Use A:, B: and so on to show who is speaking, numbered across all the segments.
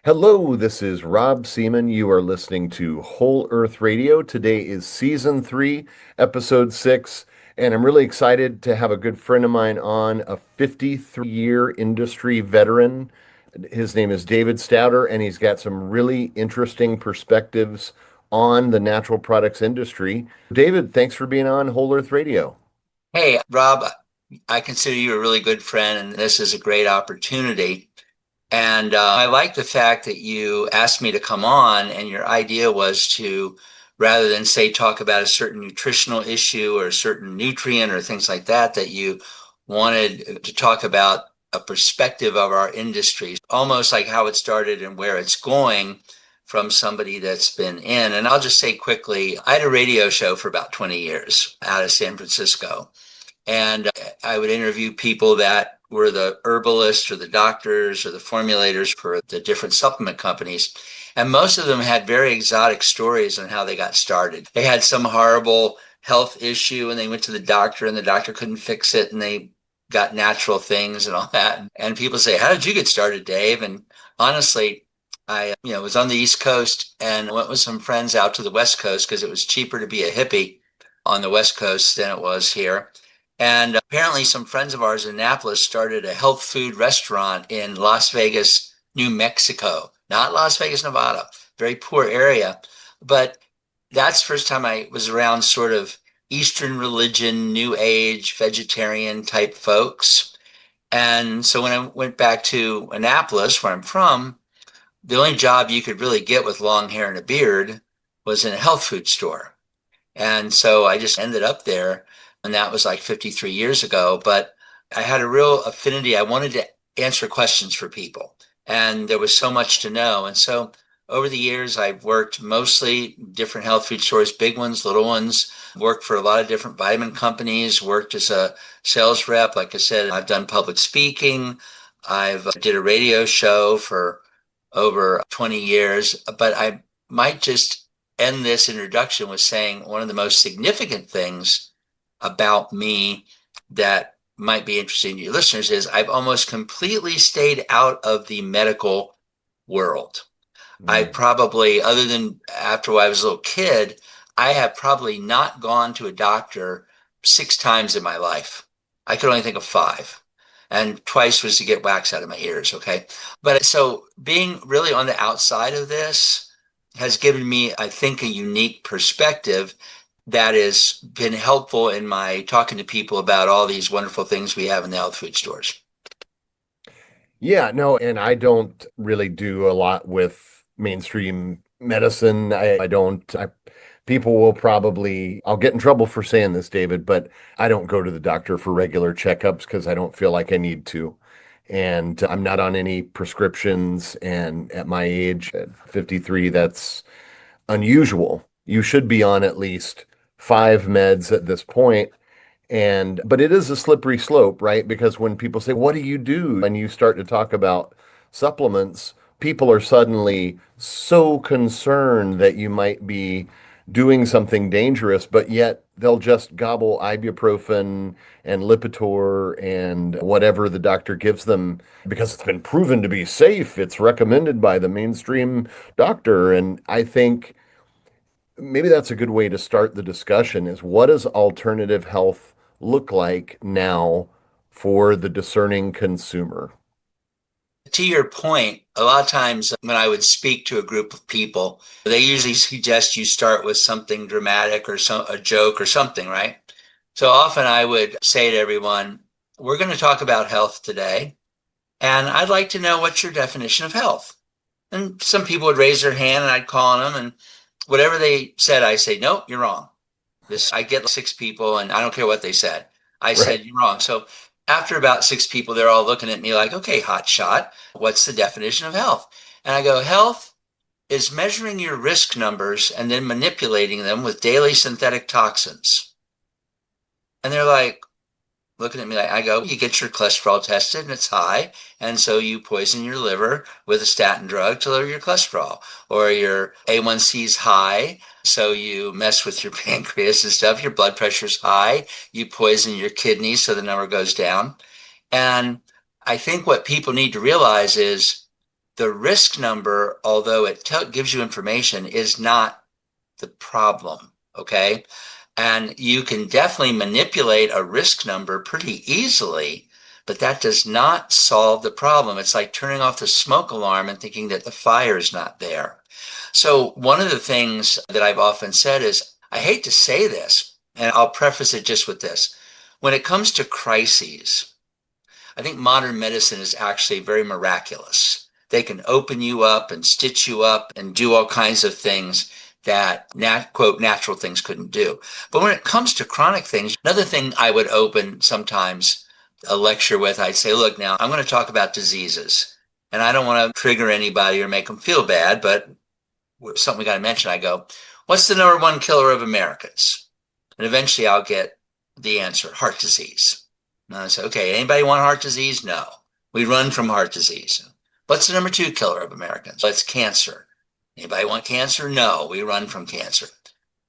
A: Hello, this is Rob Seaman. You are listening to Whole Earth Radio. Today is season 3, episode 6, and I'm really excited to have a good friend of mine on, a 53-year industry veteran. His name is David Stouder, and he's got some really interesting perspectives on the natural products industry. David, thanks for being on Whole Earth Radio.
B: Hey, Rob, I consider you a really good friend, and this is a great opportunity. And I like the fact that you asked me to come on, and your idea was to, rather than say talk about a certain nutritional issue or a certain nutrient or things like that, that you wanted to talk about a perspective of our industry, almost like how it started and where it's going from somebody that's been in. And I'll just say quickly, I had a radio show for about 20 years out of San Francisco. And I would interview people that were the herbalists or the doctors or the formulators for the different supplement companies. And most of them had very exotic stories on how they got started. They had some horrible health issue and they went to the doctor and the doctor couldn't fix it and they got natural things and all that. And people say, "How did you get started, Dave?" And honestly, I was on the East Coast and went with some friends out to the West Coast because it was cheaper to be a hippie on the West Coast than it was here. And apparently, some friends of ours in Annapolis started a health food restaurant in Las Vegas, New Mexico, not Las Vegas, Nevada, very poor area. But that's the first time I was around sort of Eastern religion, New Age, vegetarian type folks. And so when I went back to Annapolis, where I'm from, the only job you could really get with long hair and a beard was in a health food store. And so I just ended up there. And that was like 53 years ago. But I had a real affinity. I wanted to answer questions for people. And there was so much to know. And so over the years, I've worked mostly different health food stores, big ones, little ones, worked for a lot of different vitamin companies, worked as a sales rep. Like I said, I've done public speaking. I've did a radio show for over 20 years. But I might just end this introduction with saying one of the most significant things about me that might be interesting to your listeners is I've almost completely stayed out of the medical world. I
A: Mm.
B: probably, other than after I was a little kid, I have probably not gone to a doctor 6 times in my life. I could only think of five. And twice was to get wax out of my ears. Okay. But so being really on the outside of this has given me, I think, a unique perspective that has been helpful in my talking to people about all these wonderful things we have in the health food stores.
A: Yeah, no, and I don't really do a lot with mainstream medicine. I don't. People will probably, I'll get in trouble for saying this, David, but I don't go to the doctor for regular checkups because I don't feel like I need to. And I'm not on any prescriptions. And at my age, at 53, that's unusual. You should be on at least 5 meds at this point. But it is a slippery slope, right? Because when people say, "What do you do?" and you start to talk about supplements, people are suddenly so concerned that you might be doing something dangerous, but yet they'll just gobble ibuprofen and Lipitor and whatever the doctor gives them because it's been proven to be safe. It's recommended by the mainstream doctor. And I think maybe that's a good way to start the discussion is what does alternative health look like now for the discerning consumer?
B: To your point, a lot of times when I would speak to a group of people, they usually suggest you start with something dramatic or a joke or something, right? So often I would say to everyone, "We're going to talk about health today, and I'd like to know what's your definition of health." And some people would raise their hand and I'd call on them and whatever they said, I say, "Nope, you're wrong." I get 6 people and I don't care what they said. I
A: Right.
B: said, "You're wrong." So after about 6 people, they're all looking at me like, "Okay, hot shot, what's the definition of health?" And I go, "Health is measuring your risk numbers and then manipulating them with daily synthetic toxins." And they're like, looking at me like, I go, "You get your cholesterol tested and it's high. And so you poison your liver with a statin drug to lower your cholesterol, or your A1C is high. So you mess with your pancreas and stuff. Your blood pressure's high. You poison your kidneys so the number goes down." And I think what people need to realize is The risk number, although it gives you information, is not the problem. Okay. And you can definitely manipulate a risk number pretty easily, but that does not solve the problem. It's like turning off the smoke alarm and thinking that the fire is not there. So, one of the things that I've often said is, I hate to say this, and I'll preface it just with this. When it comes to crises, I think modern medicine is actually very miraculous. They can open you up and stitch you up and do all kinds of things that quote natural things couldn't do. But when it comes to chronic things, another thing I would open sometimes a lecture with, I'd say, look, now I'm going to talk about diseases. And I don't want to trigger anybody or make them feel bad, but something we got to mention. I go, what's the number one killer of Americans? And eventually I'll get the answer, heart disease. And I say, okay, anybody want heart disease? No. We run from heart disease. What's the number two killer of Americans? Well, it's cancer. Anybody want cancer? No, we run from cancer.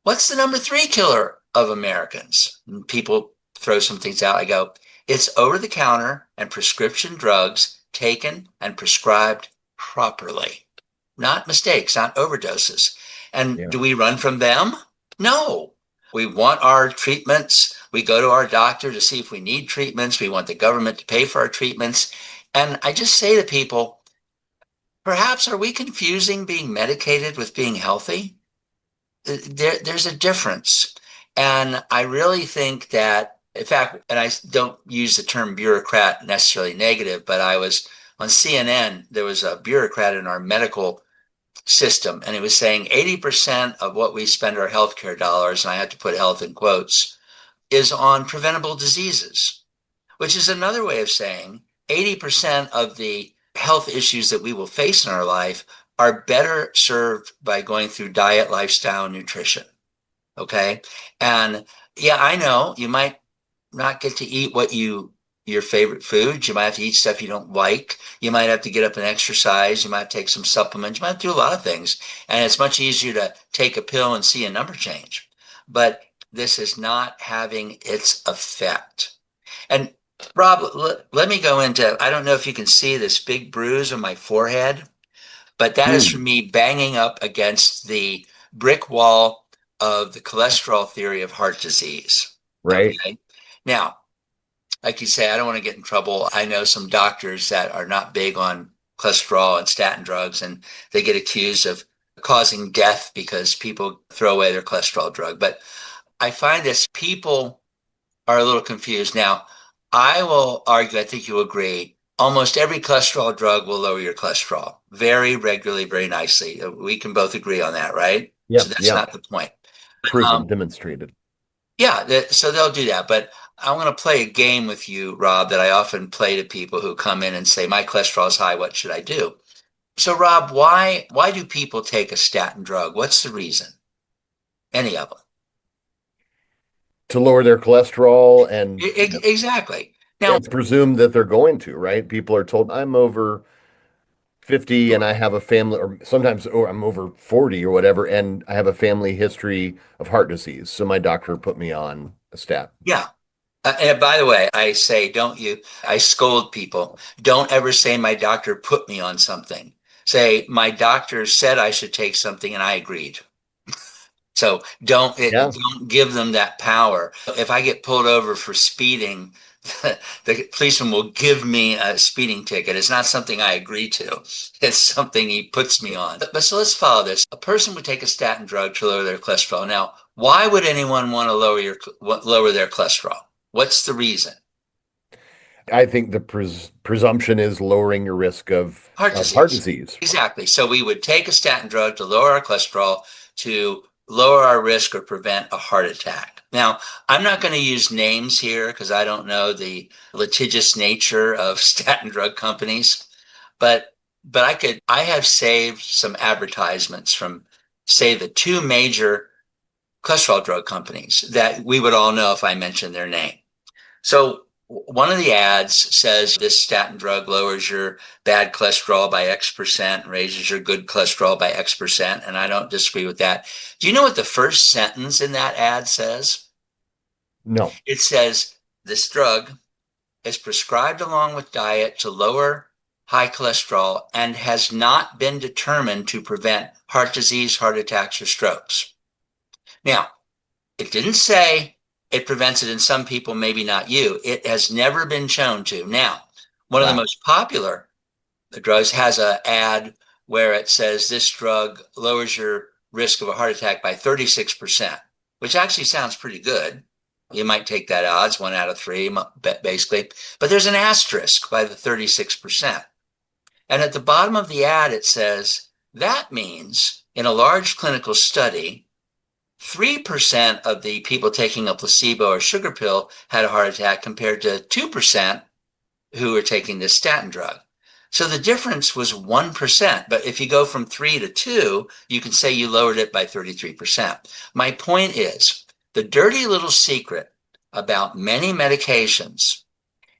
B: What's the number three killer of Americans? And people throw some things out. I go, it's over the counter and prescription drugs taken and prescribed properly. Not mistakes, not overdoses. And
A: Yeah.
B: do we run from them? No. We want our treatments. We go to our doctor to see if we need treatments. We want the government to pay for our treatments. And I just say to people, perhaps are we confusing being medicated with being healthy? There's a difference. And I really think that, in fact, and I don't use the term bureaucrat necessarily negative, but I was on CNN, there was a bureaucrat in our medical system, and it was saying 80% of what we spend our healthcare dollars, and I had to put health in quotes, is on preventable diseases, which is another way of saying 80% of the health issues that we will face in our life are better served by going through diet, lifestyle, and nutrition. Okay. And yeah, I know you might not get to eat your favorite foods. You might have to eat stuff you don't like. You might have to get up and exercise. You might take some supplements. You might do a lot of things. And it's much easier to take a pill and see a number change. But this is not having its effect. And Rob, let me go into, I don't know if you can see this big bruise on my forehead, but that is from
A: Hmm.
B: me banging up against the brick wall of the cholesterol theory of heart disease.
A: Right.
B: Okay. Now, like you say, I don't want to get in trouble. I know some doctors that are not big on cholesterol and statin drugs, and they get accused of causing death because people throw away their cholesterol drug. But I find this people are a little confused. Now, I will argue, I think you agree, almost every cholesterol drug will lower your cholesterol very regularly, very nicely. We can both agree on that, right? So
A: Yep.
B: that's
A: Yeah.
B: not the point.
A: Proven,
B: Um,
A: demonstrated.
B: yeah, so they'll do that. But I want to play a game with you, Rob, that I often play to people who come in and say, my cholesterol is high, what should I do? So, Rob, why do people take a statin drug? What's the reason? Any of them?
A: To lower their cholesterol and
B: Exactly.
A: yeah,
B: Now,
A: it's presumed that they're going to, right? People are told I'm over 50 and I have a family, or sometimes or I'm over 40 or whatever, and I have a family history of heart disease. So my doctor put me on a statin.
B: yeah. And by the way, I say, don't you, I scold people. Don't ever say my doctor put me on something. Say my doctor said I should take something and I agreed. So
A: Yeah.
B: don't give them that power. If I get pulled over for speeding, the policeman will give me a speeding ticket. It's not something I agree to. It's something he puts me on. But so let's follow this. A person would take a statin drug to lower their cholesterol. Now, why would anyone want to lower their cholesterol? What's the reason?
A: I think the presumption is lowering your risk
B: Heart
A: of heart
B: disease.
A: disease.
B: Exactly. So we would take a statin drug to lower our cholesterol to lower our risk or prevent a heart attack. Now, I'm not going to use names here because I don't know the litigious nature of statin drug companies, but I have saved some advertisements from, say, the two major cholesterol drug companies that we would all know if I mentioned their name. So one of the ads says this statin drug lowers your bad cholesterol by X% raises your good cholesterol by X%. And I don't disagree with that. Do you know what the first sentence in that ad says?
A: No.
B: It says this drug is prescribed along with diet to lower high cholesterol and has not been determined to prevent heart disease, heart attacks, or strokes. Now, it didn't say it prevents it in some people, maybe not you. It has never been shown to. Now, one of the
A: Wow.
B: most popular drugs has an ad where it says this drug lowers your risk of a heart attack by 36%, which actually sounds pretty good. You might take that odds, 1 out of 3, basically. But there's an asterisk by the 36%. And at the bottom of the ad, it says that means in a large clinical study, 3% of the people taking a placebo or sugar pill had a heart attack compared to 2% who were taking this statin drug. So the difference was 1%. But if you go from 3 to 2, you can say you lowered it by 33%. My point is the dirty little secret about many medications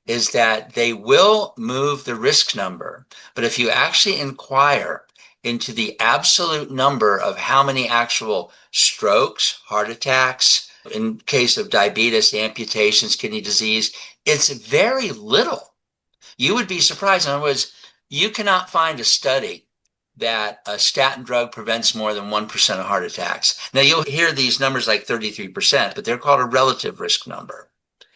B: is that they will move the risk number. But if you actually inquire into the absolute number of how many actual strokes, heart attacks, in case of diabetes, amputations, kidney disease, it's very little. You would be surprised. In other words, you cannot find a study that a statin drug prevents more than 1% of heart attacks. Now, you'll hear these numbers like 33%, but they're called a relative risk number.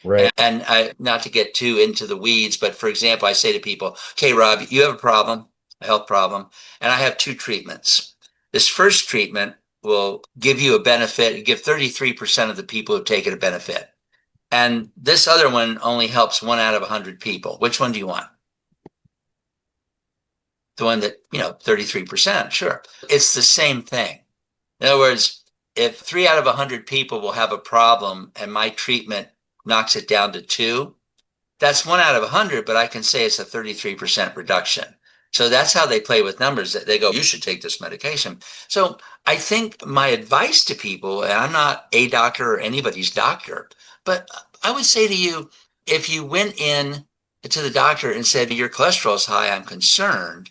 A: Right.
B: And not to get too into the weeds, but for example, I say to people, okay, Rob, you have a problem, a health problem, and I have 2 treatments. This first treatment will give you a benefit, give 33% of the people who take it a benefit. And this other one only helps 1 out of 100 people. Which one do you want? The one that, 33%, sure. It's the same thing. In other words, if 3 out of 100 people will have a problem and my treatment knocks it down to 2, that's 1 out of 100, but I can say it's a 33% reduction. So that's how they play with numbers. They go, you should take this medication. So I think my advice to people, and I'm not a doctor or anybody's doctor, but I would say to you, if you went in to the doctor and said, your cholesterol is high, I'm concerned,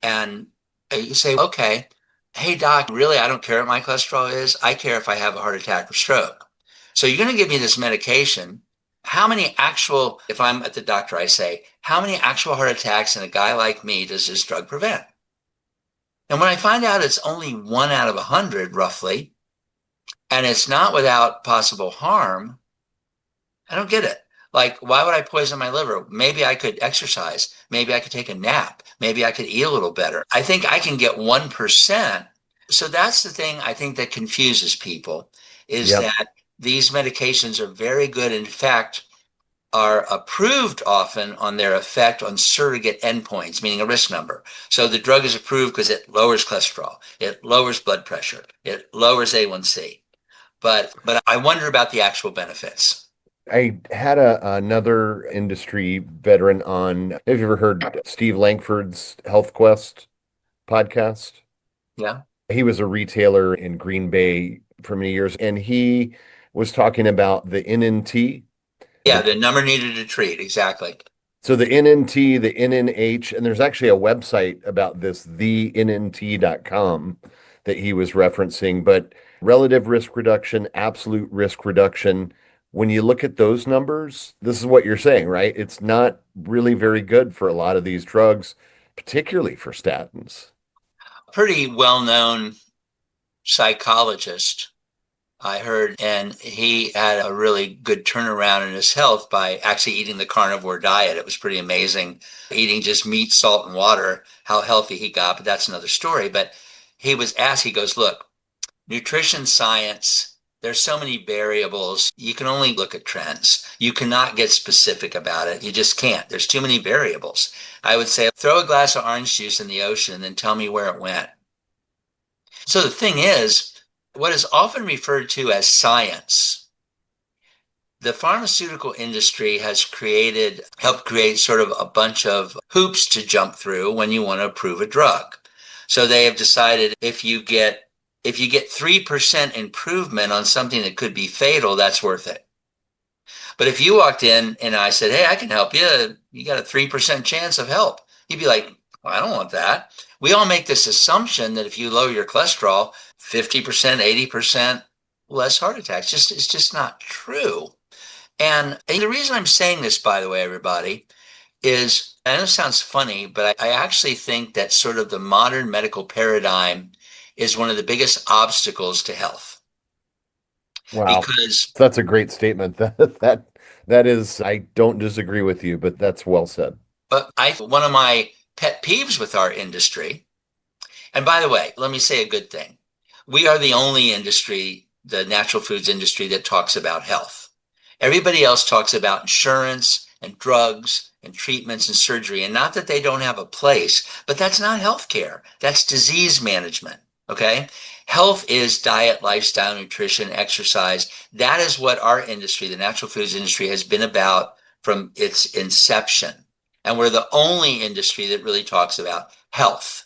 B: and you say, okay, hey, doc, really, I don't care what my cholesterol is. I care if I have a heart attack or stroke. So you're going to give me this medication. How many actual, if I'm at the doctor, I say, how many actual heart attacks in a guy like me does this drug prevent? And when I find out it's only 1 out of 100, roughly, and it's not without possible harm, I don't get it. Like, why would I poison my liver? Maybe I could exercise. Maybe I could take a nap. Maybe I could eat a little better. I think I can get 1%. So that's the thing I think that confuses people is
A: Yep.
B: that these medications are very good. In fact, are approved often on their effect on surrogate endpoints, meaning a risk number. So the drug is approved because it lowers cholesterol, it lowers blood pressure, it lowers A1C. But I wonder about the actual benefits.
A: I had another industry veteran on. Have you ever heard Steve Langford's Health Quest podcast?
B: Yeah.
A: He was a retailer in Green Bay for many years, and he was talking about the NNT.
B: Yeah, the number needed to treat, exactly.
A: So the NNT, the NNH, and there's actually a website about this, thennt.com, that he was referencing. But relative risk reduction, absolute risk reduction, when you look at those numbers, this is what you're saying, right? It's not really very good for a lot of these drugs, particularly for statins.
B: Pretty well-known psychologist I heard, and he had a really good turnaround in his health by actually eating the carnivore diet. It was pretty amazing. Eating just meat, salt, and water, how healthy he got, but that's another story. But he was asked, he goes, look, nutrition science, there's so many variables. You can only look at trends. You cannot get specific about it. You just can't. There's too many variables. I would say throw a glass of orange juice in the ocean and then tell me where it went. So the thing is, what is often referred to as science, the pharmaceutical industry has helped create sort of a bunch of hoops to jump through when you want to approve a drug. So they have decided if you get 3% improvement on something that could be fatal, that's worth it. But if you walked in and I said, hey, I can help you, you got a 3% chance of help, you'd be like, well, I don't want that. We all make this assumption that if you lower your cholesterol, 50%, 80% less heart attacks. It's just not true. And the reason I'm saying this, by the way, everybody, is, I know it sounds funny, but I actually think that sort of the modern medical paradigm is one of the biggest obstacles to health
A: Wow.
B: because
A: That's a great statement. That is, I don't disagree with you, but that's well said.
B: one of my pet peeves with our industry, and by the way, let me say a good thing. We are the only industry, the natural foods industry, that talks about health. Everybody else talks about insurance and drugs and treatments and surgery. And not that they don't have a place, but that's not healthcare. That's disease management. Okay. Health is diet, lifestyle, nutrition, exercise. That is what our industry, the natural foods industry, has been about from its inception. And we're the only industry that really talks about health.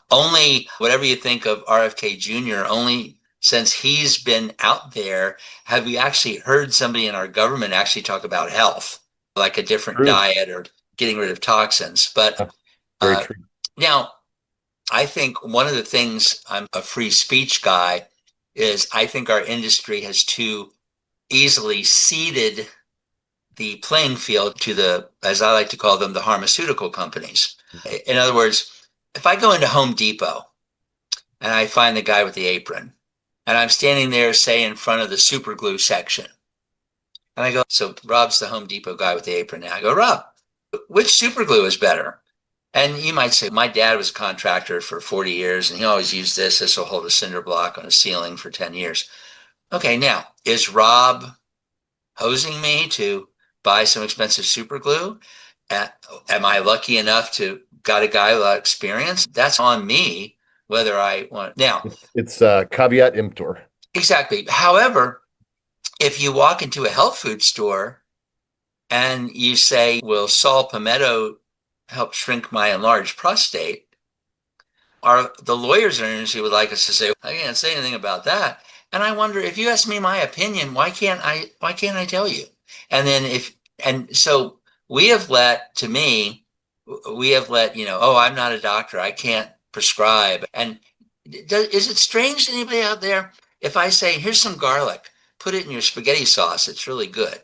B: Only whatever you think of RFK Jr., only since he's been out there have we actually heard somebody in our government actually talk about health, like a different
A: True.
B: diet or getting rid of toxins. But
A: Yeah, very
B: uh,
A: true.
B: now, I think one of the things, I'm a free speech guy, is I think our industry has too easily ceded the playing field to the, as I like to call them, the pharmaceutical companies. In other words, if I go into Home Depot and I find the guy with the apron. And I'm standing there, say, in front of the super glue section. And I go, so Rob's the Home Depot guy with the apron now. I go, Rob, which super glue is better? And you might say, my dad was a contractor for 40 years and he always used this. This will hold a cinder block on a ceiling for 10 years. Okay, now, is Rob hosing me to buy some expensive super glue? Am I lucky enough to got a guy with experience? That's on me whether I want. Now,
A: It's caveat emptor.
B: exactly. However, if you walk into a health food store and you say, will saw palmetto help shrink my enlarged prostate? The lawyers in our industry would like us to say, I can't say anything about that. And I wonder if you ask me my opinion, why can't I tell you? And then and so we have let, to me, we have let, oh, I'm not a doctor. I can't prescribe. And is it strange to anybody out there if I say, here's some garlic, put it in your spaghetti sauce? It's really good.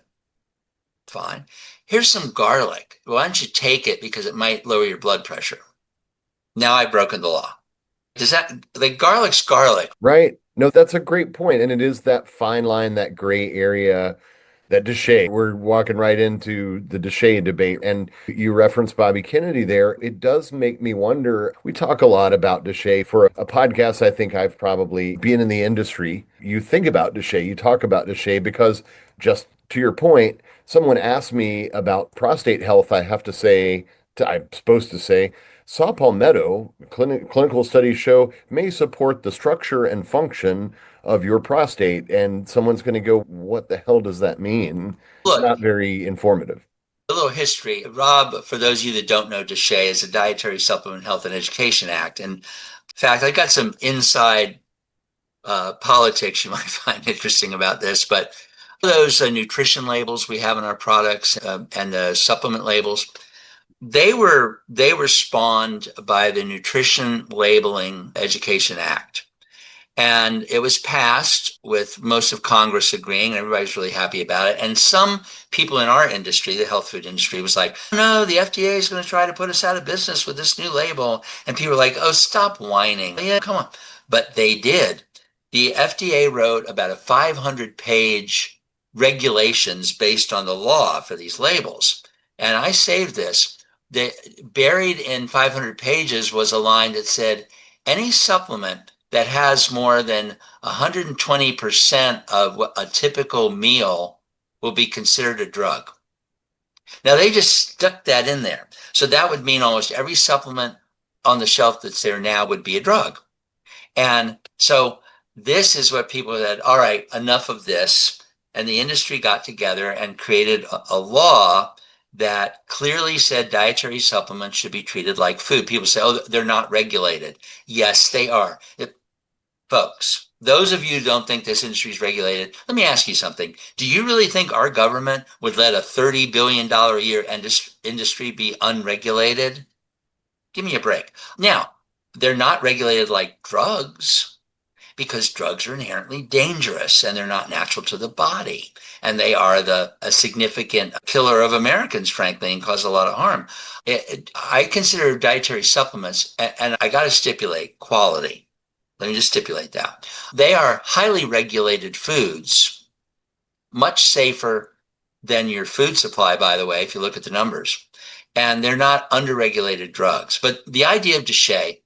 B: Fine. Here's some garlic. Why don't you take it because it might lower your blood pressure? Now I've broken the law. Does that, the garlic's garlic?
A: Right. No, that's a great point. And it is that fine line, that gray area, that Deshay. We're walking right into the Deshay debate. And you referenced Bobby Kennedy there. It does make me wonder. We talk a lot about Deshay for a podcast. I think I've probably been in the industry. You think about Deshay, you talk about Deshay because just to your point, someone asked me about prostate health. I have to say, I'm supposed to say, saw palmetto, clinical studies show, may support the structure and function of your prostate. And someone's going to go, what the hell does that mean? It's
B: Look,
A: not very informative.
B: a little history. Rob, for those of you that don't know, DSHEA is a Dietary Supplement Health and Education Act. And in fact, I got some inside politics you might find interesting about this, but those nutrition labels we have in our products and the supplement labels, they were spawned by the Nutrition Labeling Education Act. And it was passed with most of Congress agreeing, and everybody's really happy about it. And some people in our industry, the health food industry, was like, no, the FDA is going to try to put us out of business with this new label. And people were like, oh, stop whining. Yeah, come on. But they did. The FDA wrote about a 500-page regulations based on the law for these labels. And I saved this. Buried in 500 pages was a line that said, any supplement that has more than 120% of what a typical meal will be considered a drug. Now they just stuck that in there. So that would mean almost every supplement on the shelf that's there now would be a drug. And so this is what people said, all right, enough of this. And the industry got together and created a law that clearly said dietary supplements should be treated like food. People say, oh, they're not regulated. Yes, they are. Folks, those of you who don't think this industry is regulated, let me ask you something. Do you really think our government would let a $30 billion a year industry be unregulated? Give me a break. Now, they're not regulated like drugs because drugs are inherently dangerous and they're not natural to the body. And they are a significant killer of Americans, frankly, and cause a lot of harm. I consider dietary supplements, and I got to stipulate quality. Let me just stipulate that. They are highly regulated foods, much safer than your food supply, by the way, if you look at the numbers. And they're not underregulated drugs. But the idea of DSHEA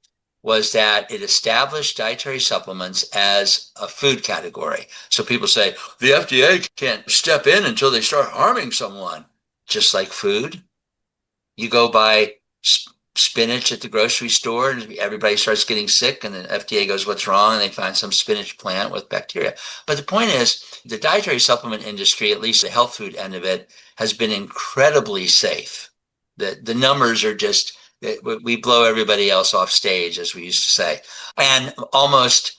B: was that it established dietary supplements as a food category. So people say the FDA can't step in until they start harming someone. Just like food, you go buy spinach at the grocery store and everybody starts getting sick and the FDA goes, what's wrong? And they find some spinach plant with bacteria. But the point is, the dietary supplement industry, at least the health food end of it, has been incredibly safe. The numbers are just, we blow everybody else off stage, as we used to say. And almost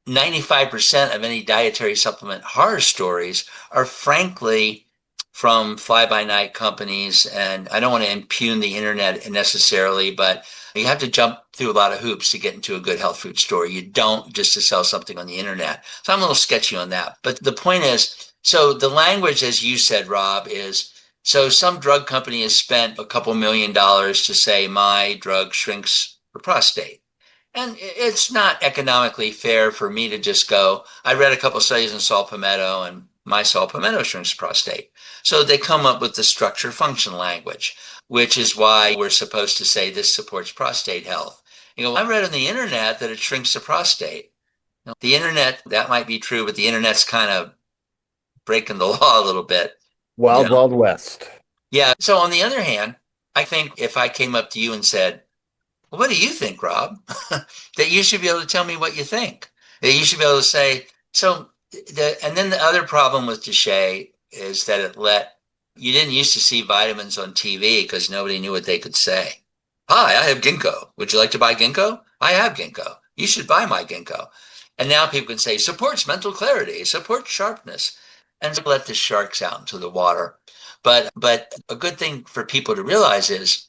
B: 95% of any dietary supplement horror stories are frankly from fly-by-night companies. And I don't want to impugn the internet necessarily, but you have to jump through a lot of hoops to get into a good health food store. You don't just to sell something on the internet. So I'm a little sketchy on that. But the point is, so the language, as you said, Rob, is so some drug company has spent a couple $1 million to say my drug shrinks the prostate. And it's not economically fair for me to just go, I read a couple studies on saw palmetto and my saw palmetto shrinks prostate. So they come up with the structure function language, which is why we're supposed to say this supports prostate health. You know, I read on the internet that it shrinks the prostate. You know, the internet, that might be true, but the internet's kind of breaking the law a little bit. You
A: Wild,
B: know?
A: Wild West.
B: Yeah. So on the other hand, I think if I came up to you and said, well, what do you think, Rob? That you should be able to tell me what you think. That you should be able to say, so, and then the other problem with DSHEA is that you didn't used to see vitamins on TV because nobody knew what they could say. Hi, I have ginkgo. Would you like to buy ginkgo? I have ginkgo. You should buy my ginkgo. And now people can say, supports mental clarity, supports sharpness, and let the sharks out into the water. But a good thing for people to realize is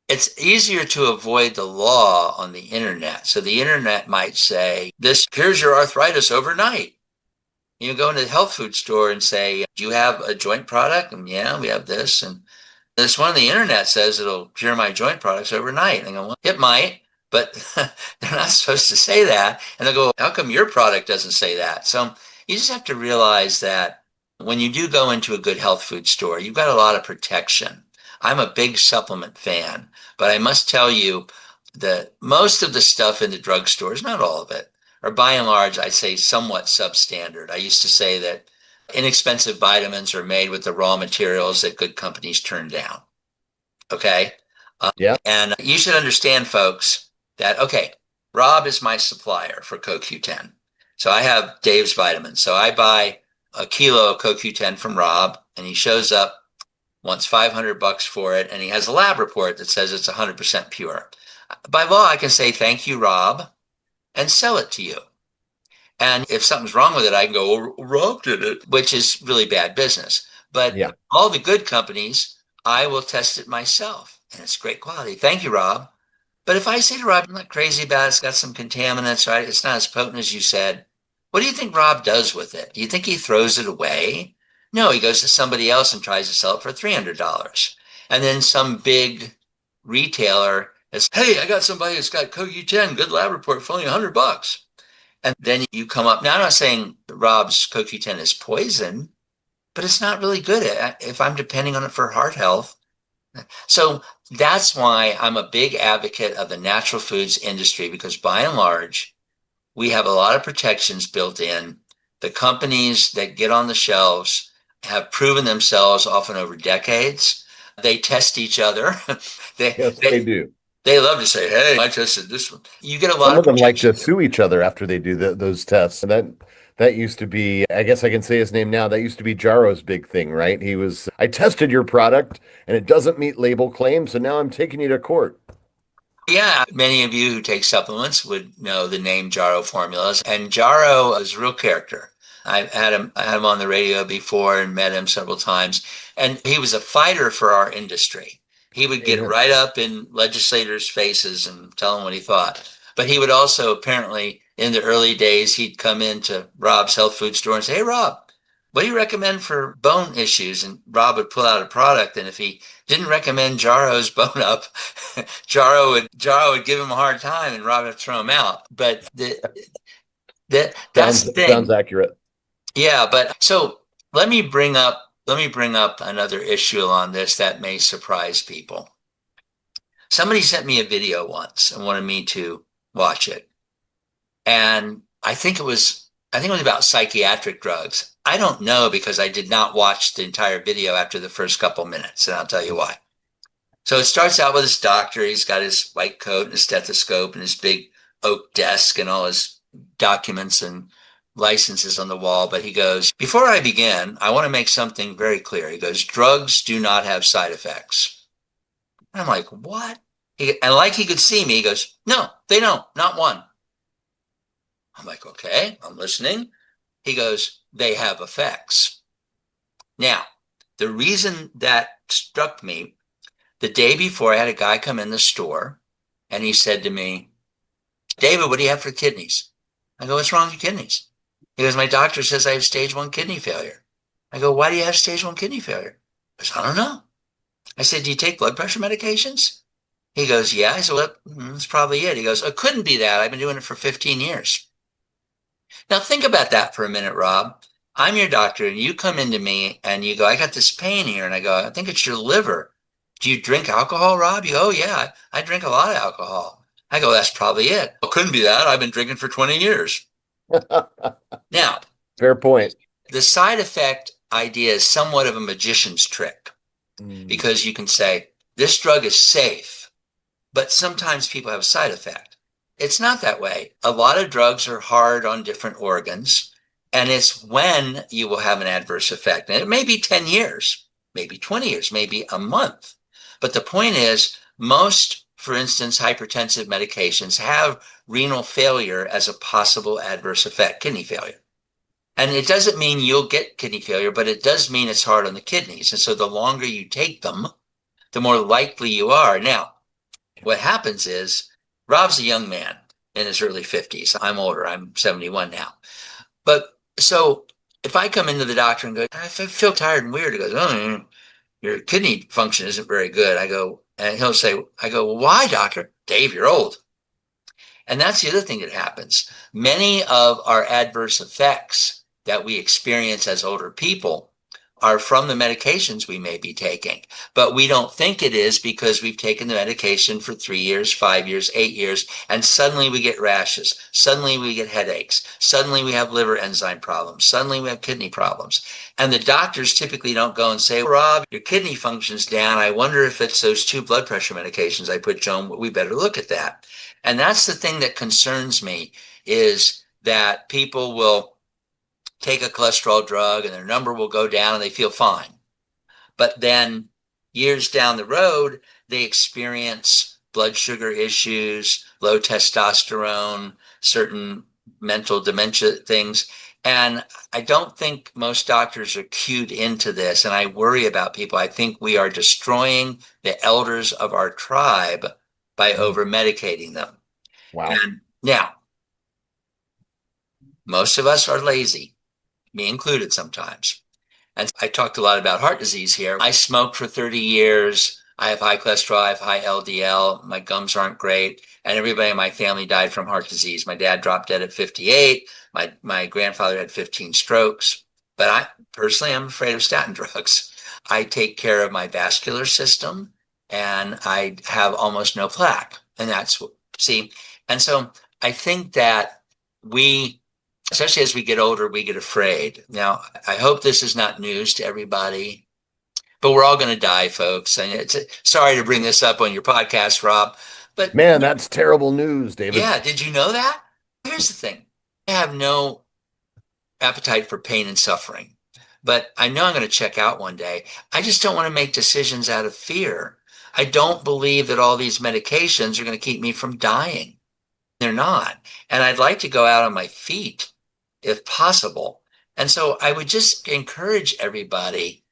B: it's easier to avoid the law on the internet. So the internet might say, this cures your arthritis overnight. You go into the health food store and say, do you have a joint product? And yeah, we have this. And this one on the internet says it'll cure my joint products overnight. And I go, well, it might, but they're not supposed to say that. And they'll go, how come your product doesn't say that? So you just have to realize that when you do go into a good health food store, you've got a lot of protection. I'm a big supplement fan, but I must tell you that most of the stuff in the drugstores, not all of it, are by and large, I'd say somewhat substandard. I used to say that inexpensive vitamins are made with the raw materials that good companies turn down. Okay.
A: Yeah.
B: And you should understand, folks, that, okay, Rob is my supplier for CoQ10. So I have Dave's vitamins. So I buy a kilo of CoQ10 from Rob, and he shows up, wants $500 for it, and he has a lab report that says it's 100% pure. By law, I can say, thank you, Rob, and sell it to you. And if something's wrong with it, I can go, oh, Rob did it, which is really bad business. But
A: Yeah.
B: all the good companies, I will test it myself, and it's great quality. Thank you, Rob. But if I say to Rob, I'm not crazy about it, it's got some contaminants, right? It's not as potent as you said. What do you think Rob does with it? Do you think he throws it away? No, he goes to somebody else and tries to sell it for $300. And then some big retailer is, hey, I got somebody that's got CoQ10, good lab report for only $100. And then you come up. Now, I'm not saying Rob's CoQ10 is poison, but it's not really good if I'm depending on it for heart health. So that's why I'm a big advocate of the natural foods industry, because by and large, we have a lot of protections built in. The companies that get on the shelves have proven themselves often over decades. They test each other. they,
A: Yes, they
B: they,
A: do.
B: they love to say, hey, I tested this one. You get a lot
A: Some
B: of
A: of them like to
B: protection.
A: sue each other after they do those tests. And that used to be, I guess I can say his name now. That used to be Jaro's big thing, right? He was, I tested your product and it doesn't meet label claims, so now I'm taking you to court.
B: Yeah, many of you who take supplements would know the name Jaro formulas, and Jaro is a real character. I had him on the radio before and met him several times, and he was a fighter for our industry. He would get
A: Amen.
B: right up in legislators' faces and tell them what he thought. But he would also apparently in the early days, he'd come into Rob's health food store and say, "Hey, Rob, what do you recommend for bone issues?" And Rob would pull out a product. And if he didn't recommend Jarro's Bone Up, Jarro would give him a hard time and Rob would throw him out. But that's the
A: Sounds
B: thing.
A: accurate.
B: Yeah, but so let me bring up another issue on this that may surprise people. Somebody sent me a video once and wanted me to watch it. And I think it was about psychiatric drugs. I don't know because I did not watch the entire video after the first couple minutes, and I'll tell you why. So it starts out with this doctor. He's got his white coat and his stethoscope and his big oak desk and all his documents and licenses on the wall. But he goes, "Before I begin, I want to make something very clear." He goes, "Drugs do not have side effects." And I'm like, "What?" And like he could see me, he goes, "No, they don't, not one." I'm like, "Okay, I'm listening." He goes, "They have effects." Now, the reason that struck me, the day before, I had a guy come in the store and he said to me, "David, what do you have for kidneys?" I go, "What's wrong with your kidneys?" He goes, "My doctor says I have stage 1 kidney failure." I go, "Why do you have stage 1 kidney failure?" He goes, "I don't know." I said, "Do you take blood pressure medications?" He goes, "Yeah." I said, "Well, that's probably it." He goes, "It couldn't be that. I've been doing it for 15 years. Now think about that for a minute, Rob. I'm your doctor and you come into me and you go, "I got this pain here." And I go, "I think it's your liver. Do you drink alcohol, Rob?" You go, "Oh yeah, I drink a lot of alcohol." I go, "That's probably it." "Well, couldn't be that. I've been drinking for 20 years. Now,
A: Fair point.
B: the side effect idea is somewhat of a magician's trick
A: Mm,
B: because you can say, this drug is safe, but sometimes people have a side effect. It's not that way. A lot of drugs are hard on different organs, and it's when you will have an adverse effect. And it may be 10 years, maybe 20 years, maybe a month. But the point is, most, for instance, hypertensive medications have renal failure as a possible adverse effect, kidney failure. And it doesn't mean you'll get kidney failure, but it does mean it's hard on the kidneys. And so the longer you take them, the more likely you are. Now, what happens is Rob's a young man in his early 50s. I'm older. I'm 71 now. But so if I come into the doctor and go, "I feel tired and weird," he goes, "Oh, your kidney function isn't very good." I go, and he'll say, I go, "Well, why, doctor?" "Dave, you're old." And that's the other thing that happens. Many of our adverse effects that we experience as older people are from the medications we may be taking, but we don't think it is because we've taken the medication for 3 years, 5 years, 8 years, and suddenly we get rashes. Suddenly we get headaches. Suddenly we have liver enzyme problems. Suddenly we have kidney problems. And the doctors typically don't go and say, "Rob, your kidney function's down. I wonder if it's those 2 blood pressure medications I put you on. We better look at that." And that's the thing that concerns me, is that people will take a cholesterol drug and their number will go down and they feel fine. But then years down the road, they experience blood sugar issues, low testosterone, certain mental dementia things. And I don't think most doctors are cued into this. And I worry about people. I think we are destroying the elders of our tribe by
A: mm,
B: over medicating them.
A: wow.
B: And now, most of us are lazy, me included sometimes. And I talked a lot about heart disease here. I smoked for 30 years. I have high cholesterol, I have high LDL, my gums aren't great, and everybody in my family died from heart disease. My dad dropped dead at 58. My grandfather had 15 strokes. But I personally, I'm afraid of statin drugs. I take care of my vascular system and I have almost no plaque. And that's what, see, and so I think that we, especially as we get older, we get afraid. Now, I hope this is not news to everybody, but we're all going to die, folks. And it's sorry to bring this up on your podcast, Rob, but
A: Man, that's terrible news, David.
B: yeah, did you know that? Here's the thing. I have no appetite for pain and suffering, but I know I'm going to check out one day. I just don't want to make decisions out of fear. I don't believe that all these medications are going to keep me from dying. They're not. And I'd like to go out on my feet if possible. And so I would just encourage everybody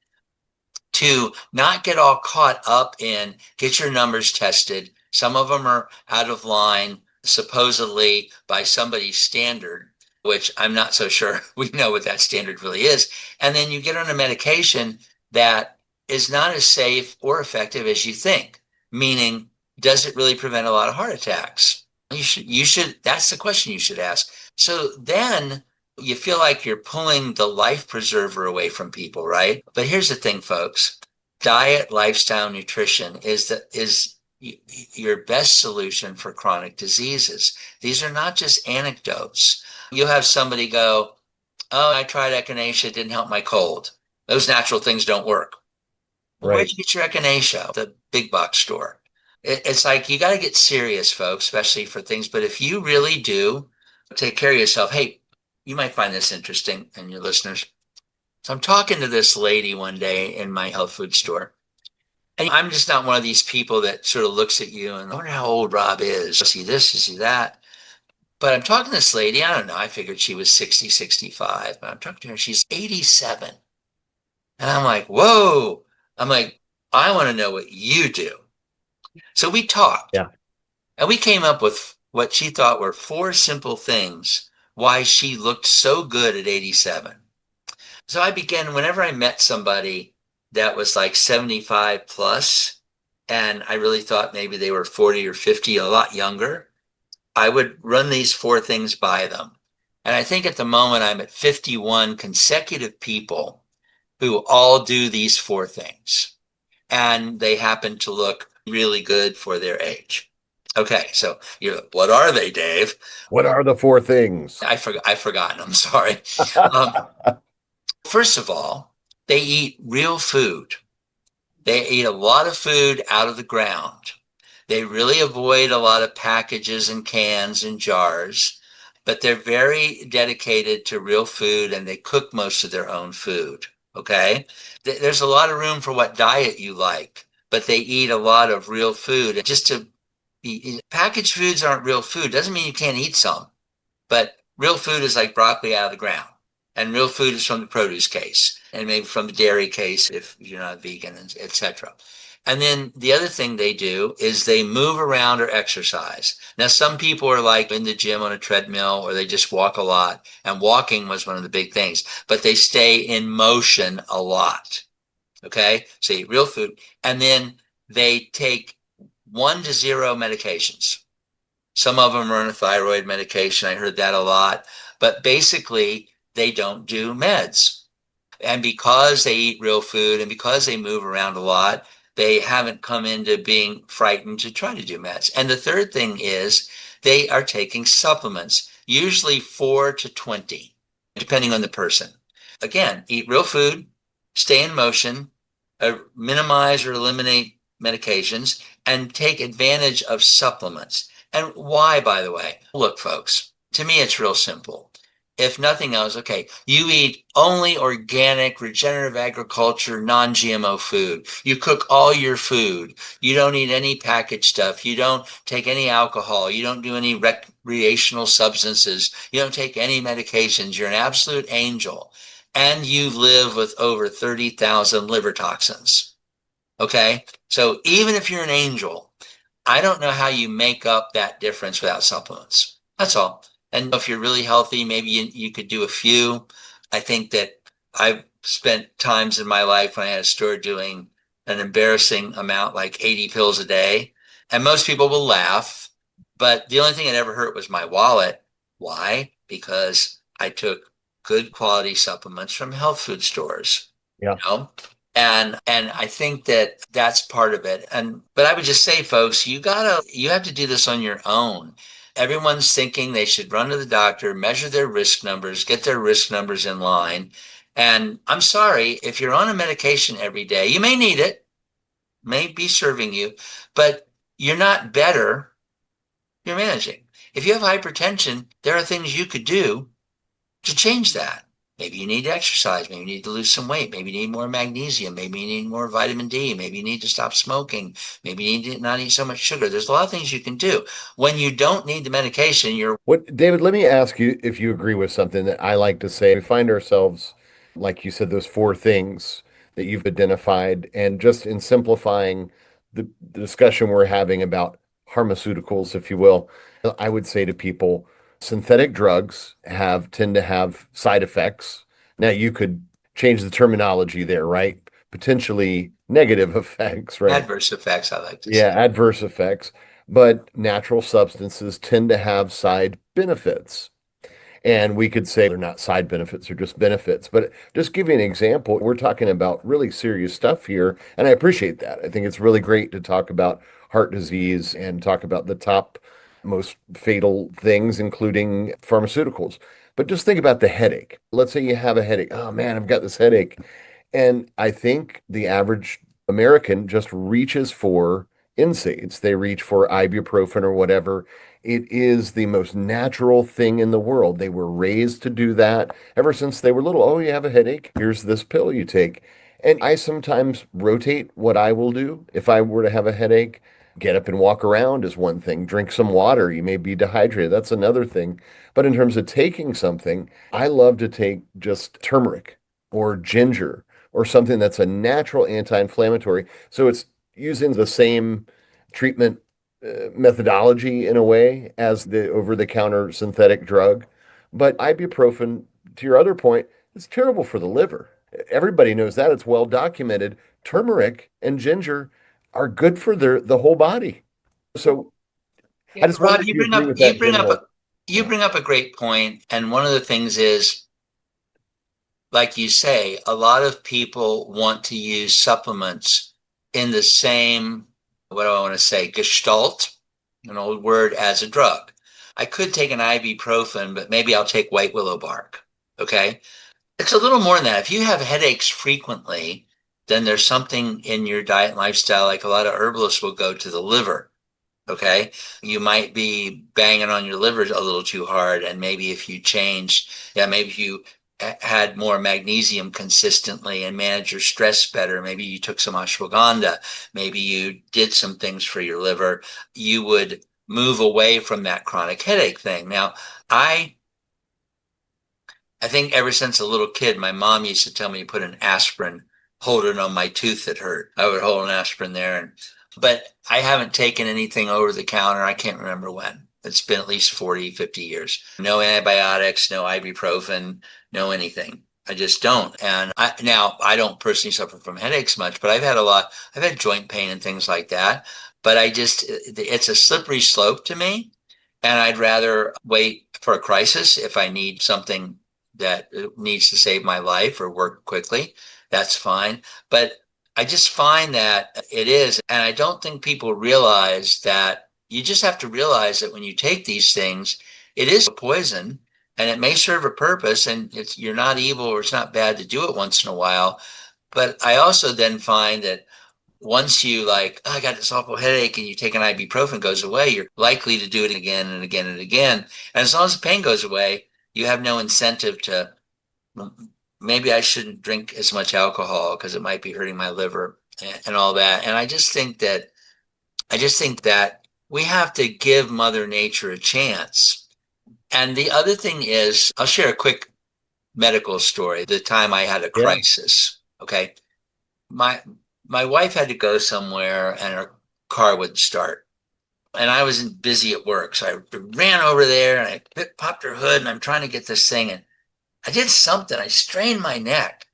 B: to not get all caught up in get your numbers tested. Some of them are out of line. supposedly by somebody's standard, which I'm not so sure we know what that standard really is. And then you get on a medication that is not as safe or effective as you think, meaning, does it really prevent a lot of heart attacks? That's the question you should ask. So then you feel like you're pulling the life preserver away from people, right? But here's the thing, folks. Diet, lifestyle, nutrition is your best solution for chronic diseases. These are not just anecdotes. You'll have somebody go, "Oh, I tried echinacea, it didn't help my cold." Those natural things don't work. Well, where'd
A: Right.
B: you get your echinacea? The big box store. It's like you got to get serious, folks, especially for things. But if you really do take care of yourself, hey, you might find this interesting, and your listeners. So I'm talking to this lady one day in my health food store. And I'm just not one of these people that sort of looks at you and I wonder how old Rob is. Is he this? Is he that? But I'm talking to this lady. I don't know. I figured she was 60, 65. But I'm talking to her. She's 87. And I'm like, whoa. I'm like, I want to know what you do. So we talked
A: Yeah.
B: and we came up with what she thought were four simple things why she looked so good at 87. So I began, whenever I met somebody that was like 75 plus, and I really thought maybe they were 40 or 50, a lot younger, I would run these four things by them. And I think at the moment I'm at 51 consecutive people who all do these four things. And they happen to look really good for their age. Okay, so you're like, what are they, Dave?
A: What are the four things?
B: I've forgotten. I'm sorry. Um, First of all, they eat real food. They eat a lot of food out of the ground. They really avoid a lot of packages and cans and jars, but they're very dedicated to real food and they cook most of their own food. Okay. There's a lot of room for what diet you like, but they eat a lot of real food. And just to be, packaged foods aren't real food. Doesn't mean you can't eat some. But real food is like broccoli out of the ground. And real food is from the produce case and maybe from the dairy case if you're not vegan, etc. And then the other thing they do is they move around or exercise. Now, some people are like in the gym on a treadmill or they just walk a lot. And walking was one of the big things, but they stay in motion a lot. Okay. So eat real food. And then they take 1 to 0 medications. Some of them are on a thyroid medication. I heard that a lot. But basically, they don't do meds. And because they eat real food and because they move around a lot, they haven't come into being frightened to try to do meds. And the third thing is they are taking supplements, usually 4 to 20, depending on the person. Again, eat real food, stay in motion, minimize or eliminate medications, and take advantage of supplements. And why, by the way? Look, folks, to me, it's real simple. If nothing else, okay, you eat only organic, regenerative agriculture, non-GMO food. You cook all your food. You don't eat any packaged stuff. You don't take any alcohol. You don't do any recreational substances. You don't take any medications. You're an absolute angel. And you live with over 30,000 liver toxins. Okay. So even if you're an angel, I don't know how you make up that difference without supplements. That's all. And if you're really healthy, maybe you could do a few. I think that I've spent times in my life when I had a store doing an embarrassing amount, like 80 pills a day. And most people will laugh, but the only thing that ever hurt was my wallet. Why? Because I took good quality supplements from health food stores,
A: Yeah.
B: you know? And I think that that's part of it. And but I would just say, folks, you have to do this on your own. Everyone's thinking they should run to the doctor, measure their risk numbers, get their risk numbers in line. And I'm sorry, if you're on a medication every day, you may need it, may be serving you, but you're not better, you're managing. If you have hypertension, there are things you could do to change that. Maybe you need to exercise. Maybe you need to lose some weight. Maybe you need more magnesium. Maybe you need more vitamin D. Maybe you need to stop smoking. Maybe you need to not eat so much sugar. There's a lot of things you can do. When you don't need the medication, you're
A: What, David, let me ask you if you agree with something that I like to say. We find ourselves, like you said, those four things that you've identified, and just in simplifying the discussion we're having about pharmaceuticals, if you will. I would say to people, synthetic drugs tend to have side effects. Now you could change the terminology there, right? Potentially negative effects, right?
B: Adverse effects, I like to
A: Yeah,
B: say.
A: adverse effects. But natural substances tend to have side benefits. And we could say they're not side benefits, they're just benefits. But just give you an example, we're talking about really serious stuff here. And I appreciate that. I think it's really great to talk about heart disease and talk about the top most fatal things, including pharmaceuticals. But just think about the headache. Let's say you have a headache. Oh man, I've got this headache. And I think the average American just reaches for NSAIDs. They reach for ibuprofen or whatever. It is the most natural thing in the world. They were raised to do that ever since they were little. Oh, you have a headache? Here's this pill you take. And I sometimes rotate what I will do if I were to have a headache. Get up and walk around is one thing. Drink some water. You may be dehydrated. That's another thing. But in terms of taking something, I love to take just turmeric or ginger or something that's a natural anti-inflammatory. So it's using the same treatment methodology in a way as the over-the-counter synthetic drug. But ibuprofen, to your other point, is terrible for the liver. Everybody knows that. It's well documented. Turmeric and ginger are good for the whole body. So
B: Yeah,
A: I just wonder
B: Rob,
A: if you agree with that general.
B: you
A: Yeah.
B: bring up a great point, and one of the things is, like you say, a lot of people want to use supplements in the same, what do I want to say, gestalt, an old word, as a drug. I could take an ibuprofen, but maybe I'll take white willow bark. Okay. It's a little more than that. If you have headaches frequently, then there's something in your diet and lifestyle, like a lot of herbalists will go to the liver. Okay. You might be banging on your liver a little too hard. And maybe if you changed, yeah, maybe if you had more magnesium consistently and managed your stress better, maybe you took some ashwagandha, maybe you did some things for your liver, you would move away from that chronic headache thing. Now, I I think ever since a little kid, my mom used to tell me to put an aspirin, hold it on my tooth that hurt. I would hold an aspirin there. But I haven't taken anything over the counter. I can't remember when. It's been at least 40, 50 years. No antibiotics, no ibuprofen, no anything. I just don't. And now I don't personally suffer from headaches much, but I've had joint pain and things like that. But it's a slippery slope to me. And I'd rather wait for a crisis if I need something that needs to save my life or work quickly. That's fine. But I just find that it is. And I don't think people realize that you just have to realize that when you take these things, it is a poison and it may serve a purpose and you're not evil or it's not bad to do it once in a while. But I also then find that once you like, oh, I got this awful headache and you take an ibuprofen, goes away, you're likely to do it again and again and again. And as long as the pain goes away, you have no incentive to, maybe I shouldn't drink as much alcohol because it might be hurting my liver and all that. And I just think that we have to give Mother Nature a chance. And the other thing is, I'll share a quick medical story. The time I had a
A: Yeah.
B: crisis, okay? My my wife had to go somewhere and her car wouldn't start. And I was busy at work. So I ran over there and I popped her hood and I'm trying to get this thing. And I did something. I strained my neck.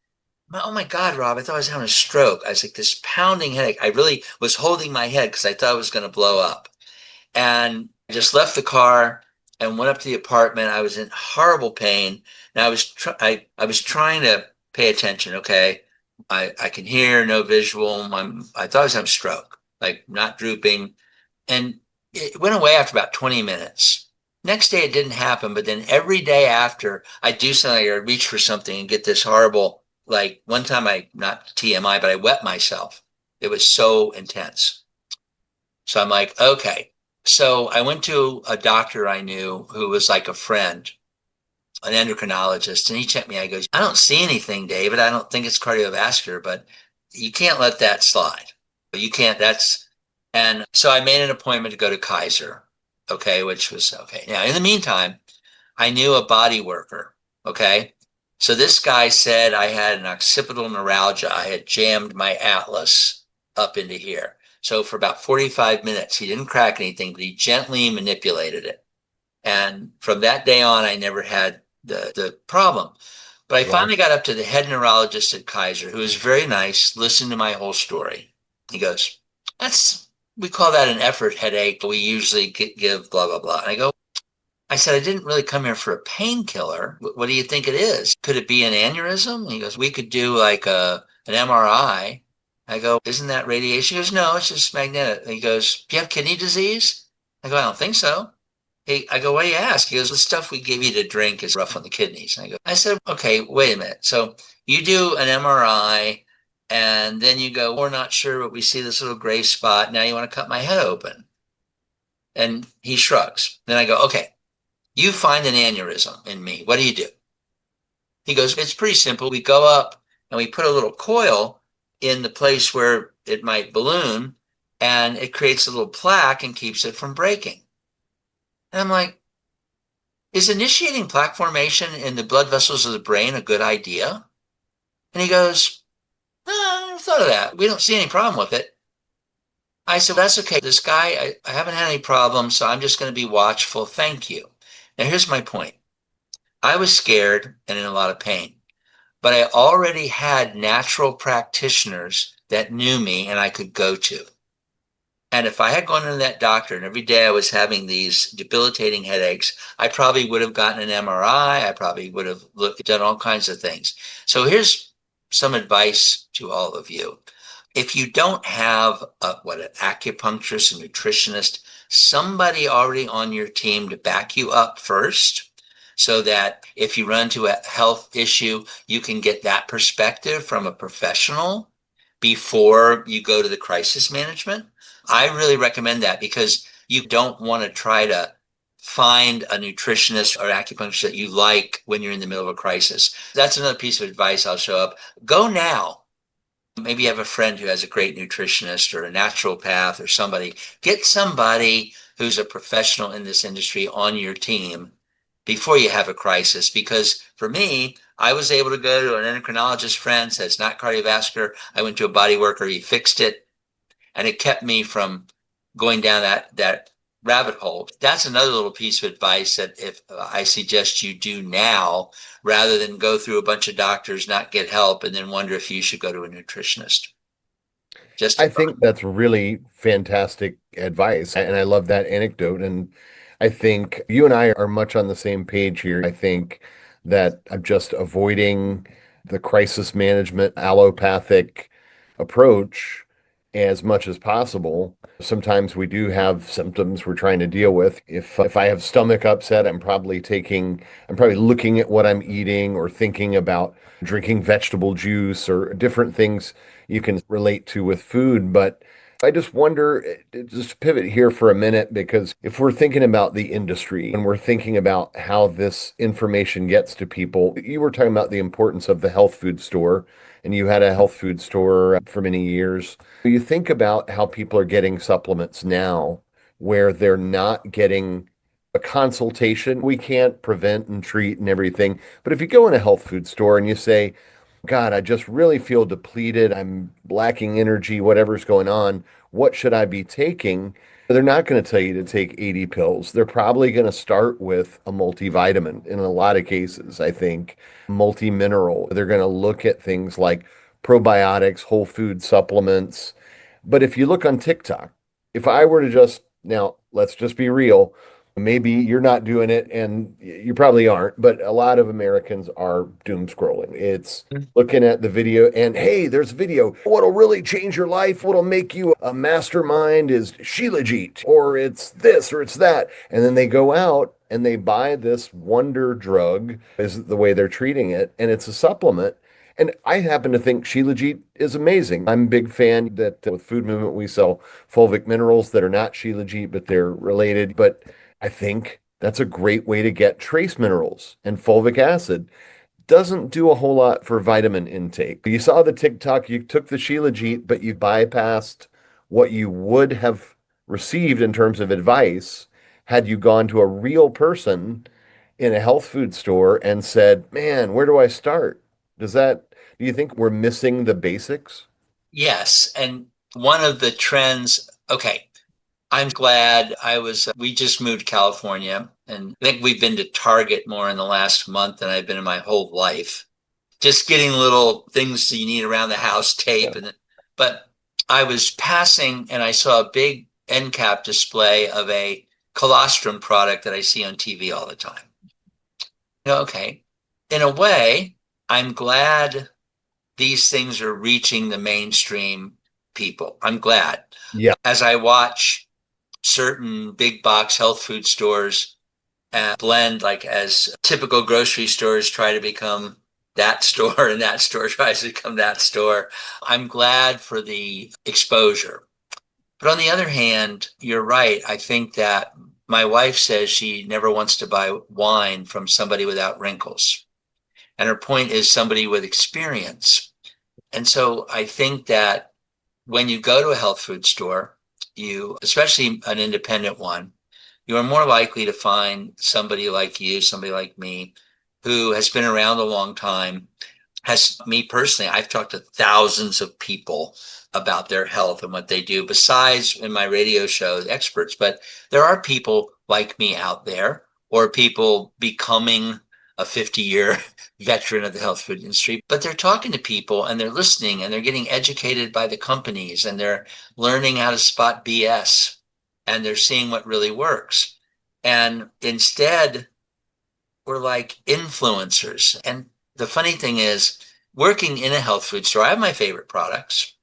B: Oh my God, Rob, I thought I was having a stroke. I was like this pounding headache. I really was holding my head because I thought it was going to blow up. And I just left the car and went up to the apartment. I was in horrible pain. And I was trying to pay attention. Okay. I can hear, no visual. I thought I was having a stroke, like not drooping. And it went away after about 20 minutes. Next day it didn't happen, but then every day after I do something or reach for something and get this horrible, like one time not TMI, but I wet myself. It was so intense. So I'm like, okay. So I went to a doctor I knew who was like a friend, an endocrinologist, and he checked me. I goes, I don't see anything, David. I don't think it's cardiovascular, but you can't let that slide. You can't, and so I made an appointment to go to Kaiser, okay, which was okay. Now, in the meantime, I knew a body worker, okay? So this guy said I had an occipital neuralgia. I had jammed my atlas up into here. So for about 45 minutes, he didn't crack anything, but he gently manipulated it. And from that day on, I never had the problem. But I
A: Wow.
B: finally got up to the head neurologist at Kaiser, who was very nice, listened to my whole story. He goes, that's, we call that an effort headache. We usually give blah, blah, blah. And I said, I didn't really come here for a painkiller. What do you think it is? Could it be an aneurysm? And he goes, we could do like an MRI. I go, isn't that radiation? He goes, no, it's just magnetic. And he goes, do you have kidney disease? I go, I don't think so. I go, why do you ask? He goes, the stuff we give you to drink is rough on the kidneys. And I said, okay, wait a minute. So you do an MRI and then you go, we're not sure, but we see this little gray spot. Now you want to cut my head open. And he shrugs. Then I go, okay, you find an aneurysm in me. What do you do? He goes, it's pretty simple. We go up and we put a little coil in the place where it might balloon and it creates a little plaque and keeps it from breaking. And I'm like, is initiating plaque formation in the blood vessels of the brain a good idea? And he goes, no, I never thought of that. We don't see any problem with it. I said, well, that's okay. This guy, I haven't had any problems, so I'm just going to be watchful. Thank you. Now, here's my point. I was scared and in a lot of pain, but I already had natural practitioners that knew me and I could go to. And if I had gone to that doctor and every day I was having these debilitating headaches, I probably would have gotten an MRI. I probably would have done all kinds of things. So here's some advice to all of you. If you don't have an acupuncturist, a nutritionist, somebody already on your team to back you up first, so that if you run into a health issue, you can get that perspective from a professional before you go to the crisis management. I really recommend that because you don't want to try to find a nutritionist or acupuncturist that you like when you're in the middle of a crisis. That's another piece of advice I'll show up. Go now. Maybe you have a friend who has a great nutritionist or a naturopath or somebody. Get somebody who's a professional in this industry on your team before you have a crisis. Because for me, I was able to go to an endocrinologist friend, says it's not cardiovascular. I went to a body worker, he fixed it, and it kept me from going down that rabbit hole. That's another little piece of advice that if I suggest you do now, rather than go through a bunch of doctors, not get help, and then wonder if you should go to a nutritionist. Just
A: I think that's really fantastic advice. And I love that anecdote. And I think you and I are much on the same page here. I think that I'm just avoiding the crisis management allopathic approach as much as possible. Sometimes we do have symptoms we're trying to deal with. If I have stomach upset, I'm probably looking at what I'm eating or thinking about drinking vegetable juice or different things you can relate to with food. But I just wonder, just pivot here for a minute, because if we're thinking about the industry and we're thinking about how this information gets to people, you were talking about the importance of the health food store, and you had a health food store for many years. You think about how people are getting supplements now where they're not getting a consultation. We can't prevent and treat and everything. But if you go in a health food store and you say, God, I just really feel depleted. I'm lacking energy, whatever's going on. What should I be taking? They're not going to tell you to take 80 pills. They're probably going to start with a multivitamin in a lot of cases, I think, multi-mineral. They're going to look at things like probiotics, whole food supplements. But if you look on TikTok, if I were to just, now let's just be real, maybe you're not doing it and you probably aren't, but a lot of Americans are doom scrolling. It's looking at the video and hey, there's video. What'll really change your life, what'll make you a mastermind is Shilajit, or it's this, or it's that. And then they go out and they buy this wonder drug, is the way they're treating it, and it's a supplement. And I happen to think Shilajit is amazing. I'm a big fan that with Food Movement we sell fulvic minerals that are not Shilajit, but they're related. But I think that's a great way to get trace minerals, and fulvic acid doesn't do a whole lot for vitamin intake. You saw the TikTok, you took the Shilajit, but you bypassed what you would have received in terms of advice had you gone to a real person in a health food store and said, "Man, where do you think we're missing the basics?"
B: yes. And one of the trends, okay, I'm glad we just moved to California, and I think we've been to Target more in the last month than I've been in my whole life. Just getting little things that you need around the house, tape,
A: Yeah.
B: but I was passing and I saw a big end cap display of a colostrum product that I see on TV all the time. Okay. In a way, I'm glad these things are reaching the mainstream people. I'm glad.
A: Yeah.
B: As I watch certain big box health food stores blend, like as typical grocery stores try to become that store and that store tries to become that store, I'm glad for the exposure. But on the other hand, you're right. I think that my wife says she never wants to buy wine from somebody without wrinkles. And her point is somebody with experience. And so I think that when you go to a health food store, especially an independent one, you are more likely to find somebody like you, somebody like me, who has been around a long time. Has me personally, I've talked to thousands of people about their health and what they do, besides in my radio show, experts. But there are people like me out there, or people becoming a 50-year veteran of the health food industry, but they're talking to people and they're listening and they're getting educated by the companies and they're learning how to spot BS and they're seeing what really works. And instead, we're like influencers. And the funny thing is, working in a health food store, I have my favorite products.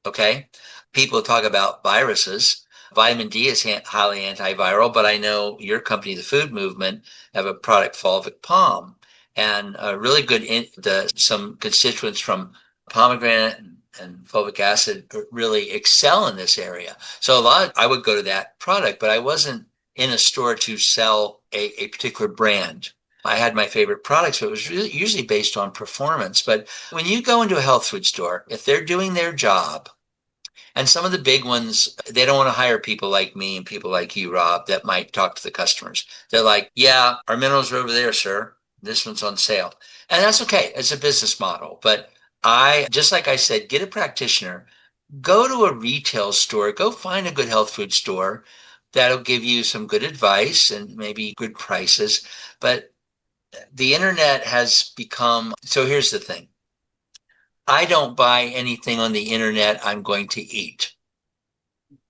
B: Okay. People talk about viruses. Vitamin D is highly antiviral, but I know your company, the Food Movement, have a product, Fulvic Palm, and a really good some constituents from pomegranate and fulvic acid really excel in this area. So I would go to that product, but I wasn't in a store to sell a particular brand. I had my favorite products, but it was really usually based on performance. But when you go into a health food store, if they're doing their job, and some of the big ones, they don't want to hire people like me and people like you, Rob, that might talk to the customers. They're like, yeah, our minerals are over there, sir. This one's on sale. And that's okay. It's a business model. But just like I said, get a practitioner, go to a retail store, go find a good health food store that'll give you some good advice and maybe good prices. But the internet has become, so here's the thing. I don't buy anything on the internet I'm going to eat.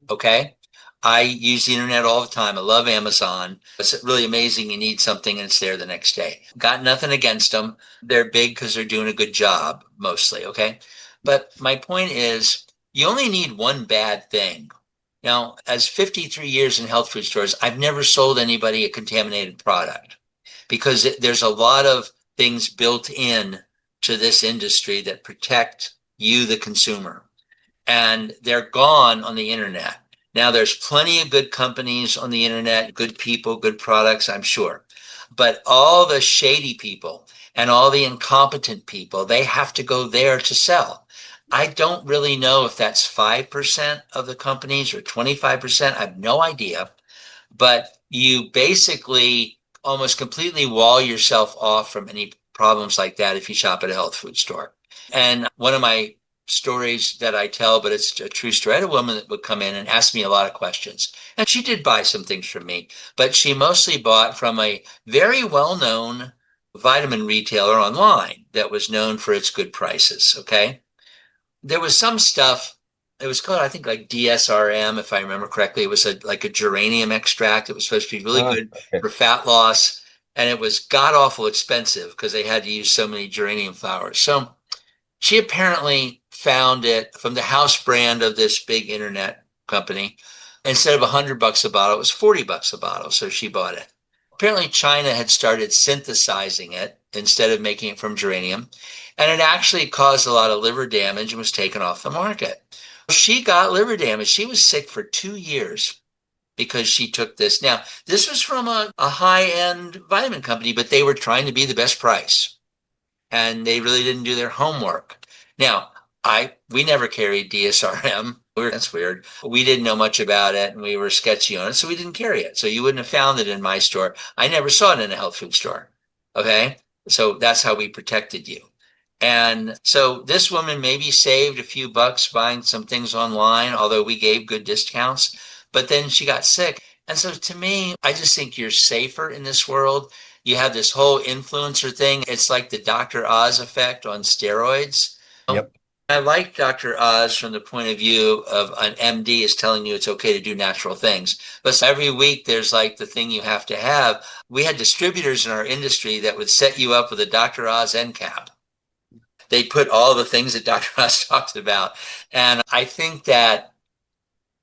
B: Okay. I use the internet all the time. I love Amazon. It's really amazing. You need something and it's there the next day. Got nothing against them. They're big because they're doing a good job mostly. Okay. But my point is, you only need one bad thing. Now, as 53 years in health food stores, I've never sold anybody a contaminated product because there's a lot of things built in to this industry that protect you, the consumer, and they're gone on the internet. Now, there's plenty of good companies on the internet, good people, good products, I'm sure. But all the shady people and all the incompetent people, they have to go there to sell. I don't really know if that's 5% of the companies or 25%. I have no idea. But you basically almost completely wall yourself off from any problems like that if you shop at a health food store. And one of my stories that I tell, but it's a true story. I had a woman that would come in and ask me a lot of questions. And she did buy some things from me, but she mostly bought from a very well-known vitamin retailer online that was known for its good prices. Okay. There was some stuff, it was called, I think, like DSRM, if I remember correctly. It was like a geranium extract. It was supposed to be really good
A: Okay.
B: for fat loss. And it was god awful expensive because they had to use so many geranium flowers. So she apparently found it from the house brand of this big internet company. Instead of $100 a bottle, it was $40 a bottle. So she bought it. Apparently, China had started synthesizing it instead of making it from geranium, and it actually caused a lot of liver damage and was taken off the market. She got liver damage. She was sick for 2 years because she took this. Now, this was from a high-end vitamin company, but they were trying to be the best price and they really didn't do their homework. Now, we never carried DSRM. That's weird. We didn't know much about it and we were sketchy on it, so we didn't carry it. So you wouldn't have found it in my store. I never saw it in a health food store. Okay. So that's how we protected you. And so this woman maybe saved a few bucks buying some things online, although we gave good discounts, but then she got sick. And so to me, I just think you're safer in this world. You have this whole influencer thing. It's like the Dr. Oz effect on steroids.
A: Yep.
B: I like Dr. Oz from the point of view of an MD is telling you it's okay to do natural things. But every week there's like the thing you have to have. We had distributors in our industry that would set you up with a Dr. Oz end cap. They put all the things that Dr. Oz talks about. And I think that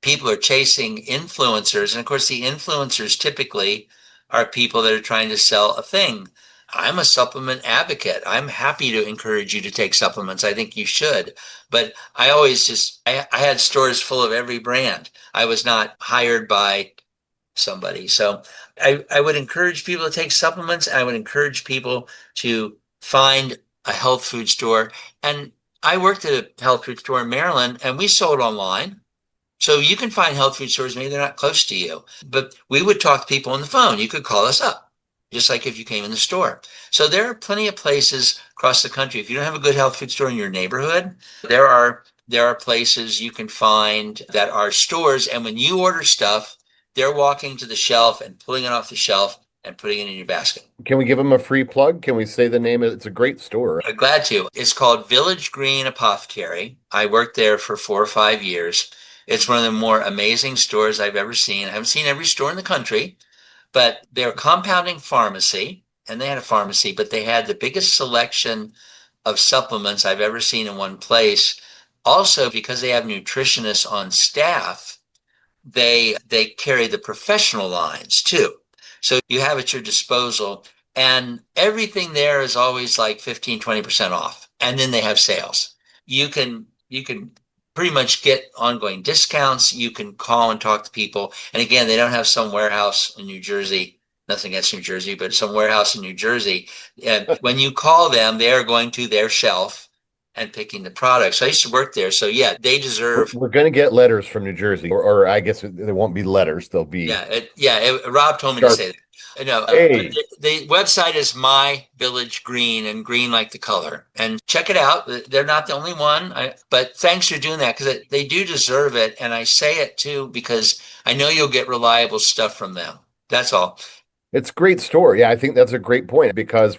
B: people are chasing influencers. And of course, the influencers typically are people that are trying to sell a thing. I'm a supplement advocate. I'm happy to encourage you to take supplements. I think you should. But I always I had stores full of every brand. I was not hired by somebody. So I would encourage people to take supplements. I would encourage people to find a health food store. And I worked at a health food store in Maryland and we sold online. So you can find health food stores, maybe they're not close to you, but we would talk to people on the phone. You could call us up, just like if you came in the store. So there are plenty of places across the country. If you don't have a good health food store in your neighborhood, there are places you can find that are stores. And when you order stuff, they're walking to the shelf and pulling it off the shelf and putting it in your basket.
A: Can we give them a free plug? Can we say the name? It's a great store.
B: Glad to. It's called Village Green Apothecary. I worked there for 4 or 5 years. It's one of the more amazing stores I've ever seen. I haven't seen every store in the country, but they're a compounding pharmacy, and they had a pharmacy, but they had the biggest selection of supplements I've ever seen in one place. Also, because they have nutritionists on staff, they carry the professional lines too. So you have at your disposal, and everything there is always like 15, 20% off. And then they have sales. You can pretty much get ongoing discounts. You can call and talk to people. And again, they don't have some warehouse in New Jersey. Nothing against New Jersey, but some warehouse in New Jersey. And when you call them, they are going to their shelf and picking the products. I used to work there. So yeah, they
A: We're,
B: deserve.
A: we're going to get letters from New Jersey, or I guess they won't be letters. They'll be
B: Rob told me to
A: sharp.
B: say that. No, but
A: Hey,
B: the website is My Village Green, and green like the color. And check it out. They're not the only one. But thanks for doing that because they do deserve it. And I say it too because I know you'll get reliable stuff from them. That's all.
A: it's a great story. Yeah, I think that's a great point because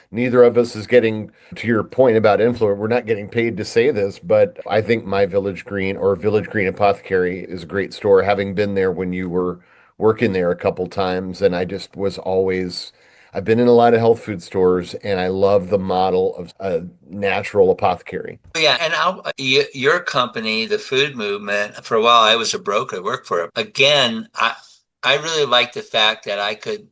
A: neither of us is getting to your point about influence. We're not getting paid to say this, but I think My Village Green or Village Green Apothecary is a great store, having been there when you were working there a couple times. And I just was always, I've been in a lot of health food stores and I love the model of a natural apothecary.
B: Yeah, and your company, the Food Movement, for a while I was a broker, I worked for it. Again, I really like the fact that I could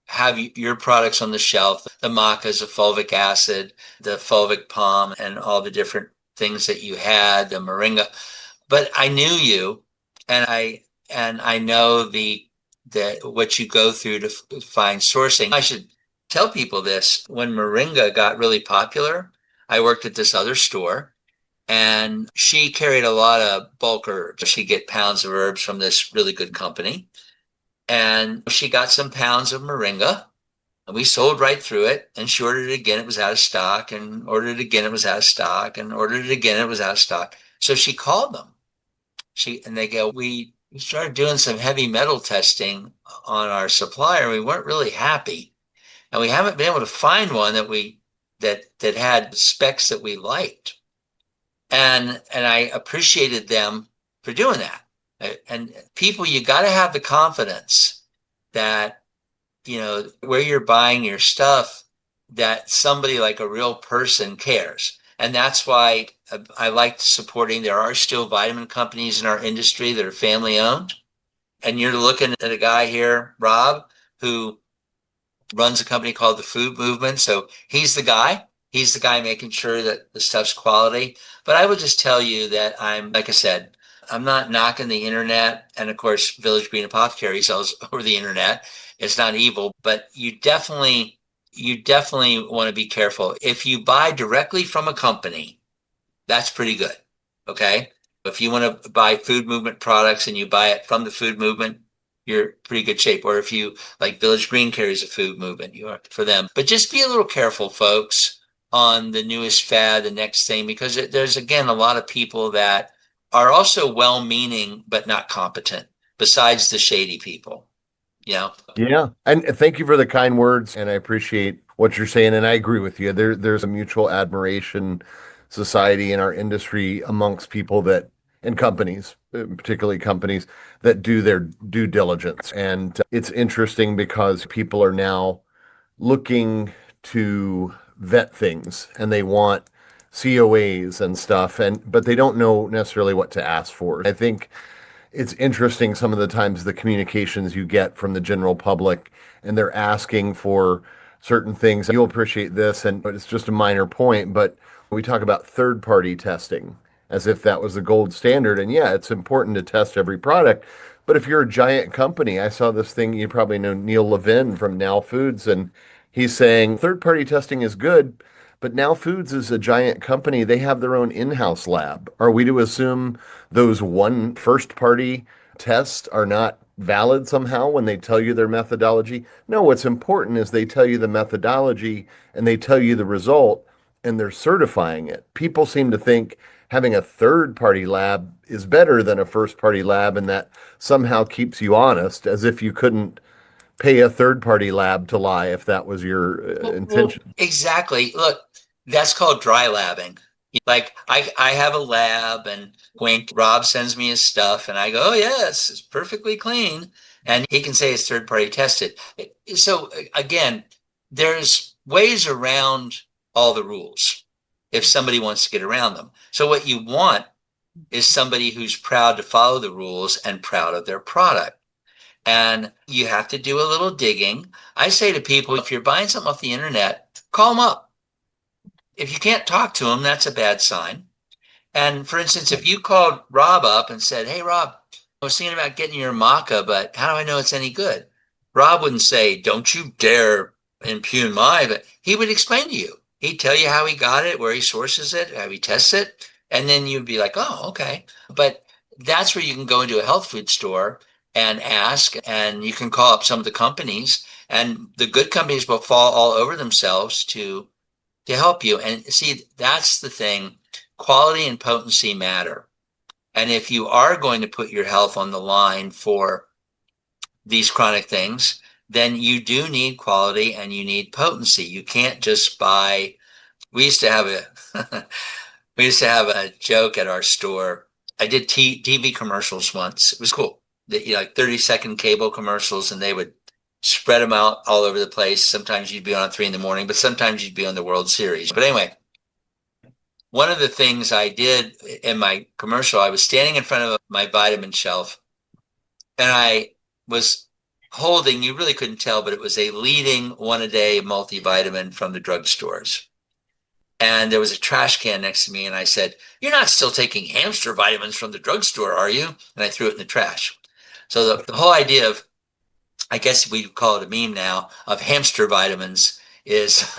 B: have your products on the shelf, the macas, the fulvic acid, the fulvic palm, and all the different things that you had, the moringa. But I knew you, and I know the what you go through to find sourcing. I should tell people this. When moringa got really popular, I worked at this other store, and she carried a lot of bulk herbs. She'd get pounds of herbs from this really good company. And she got some pounds of moringa and we sold right through it. And she ordered it again, it was out of stock, and ordered it again, it was out of stock, and ordered it again, it was out of stock. So she called them. And they go, we started doing some heavy metal testing on our supplier. We weren't really happy. And we haven't been able to find one that had specs that we liked. And I appreciated them for doing that. And people, you got to have the confidence that, where you're buying your stuff, that somebody like a real person cares. And that's why I like supporting. There are still vitamin companies in our industry that are family owned. And you're looking at a guy here, Rob, who runs a company called the Food Movement. So he's the guy. He's the guy making sure that the stuff's quality. But I would just tell you that like I said, I'm not knocking the internet. And of course, Village Green Apothecary sells over the internet. It's not evil, but you definitely want to be careful. If you buy directly from a company, that's pretty good. Okay. If you want to buy Food Movement products and you buy it from the Food Movement, you're pretty good shape. Or if you like Village Green carries a Food Movement, you are for them. But just be a little careful, folks. on the newest fad, the next thing, because there's again a lot of people that are also well-meaning but not competent, besides the shady people, you know.
A: Yeah. And thank you for the kind words. And I appreciate what you're saying. And I agree with you. There's a mutual admiration society in our industry amongst people that, and companies, particularly companies that do their due diligence. And it's interesting because people are now looking to vet things and they want COAs and stuff. And, but they don't know necessarily what to ask for. I think it's interesting some of the times the communications you get from the general public and they're asking for certain things. You'll appreciate this, and it's just a minor point, but we talk about third party testing as if that was the gold standard. And yeah, it's important to test every product. But if you're a giant company, I saw this thing, you probably know Neil Levin from Now Foods, and he's saying third party testing is good, but Now Foods is a giant company. They have their own in-house lab. Are we to assume those one first party tests are not valid somehow when they tell you their methodology? No, what's important is they tell you the methodology and they tell you the result and they're certifying it. People seem to think having a third party lab is better than a first party lab and that somehow keeps you honest, as if you couldn't pay a third party lab to lie if that was your
B: Well,
A: intention.
B: exactly. Look, that's called dry labbing. Like I have a lab and wink, Rob sends me his stuff and I go, oh yes, it's perfectly clean. And he can say it's third party tested. So again, there's ways around all the rules if somebody wants to get around them. So what you want is somebody who's proud to follow the rules and proud of their product. And you have to do a little digging. I say to people, if you're buying something off the internet, call them up. If you can't talk to them, that's a bad sign. And for instance, if you called Rob up and said, hey, Rob, I was thinking about getting your maca, but how do I know it's any good? Rob wouldn't say, don't you dare impugn but he would explain to you. He'd tell you how he got it, where he sources it, how he tests it. And then you'd be like, oh, okay. But that's where you can go into a health food store and ask, and you can call up some of the companies, and the good companies will fall all over themselves to help you. And see, that's the thing. Quality and potency matter. And if you are going to put your health on the line for these chronic things, then you do need quality and you need potency. You can't just buy. We used to have a we used to have a joke at our store. I did TV commercials once. It was cool. Like 30-second cable commercials, and they would spread them out all over the place. Sometimes you'd be on at 3 in the morning, but sometimes you'd be on the World Series. But anyway, one of the things I did in my commercial, I was standing in front of my vitamin shelf and I was holding, you really couldn't tell, but it was a leading one a day multivitamin from the drugstores. And there was a trash can next to me, and I said, you're not still taking hamster vitamins from the drugstore, are you? And I threw it in the trash. So the whole idea of, I guess we call it a meme now, of hamster vitamins is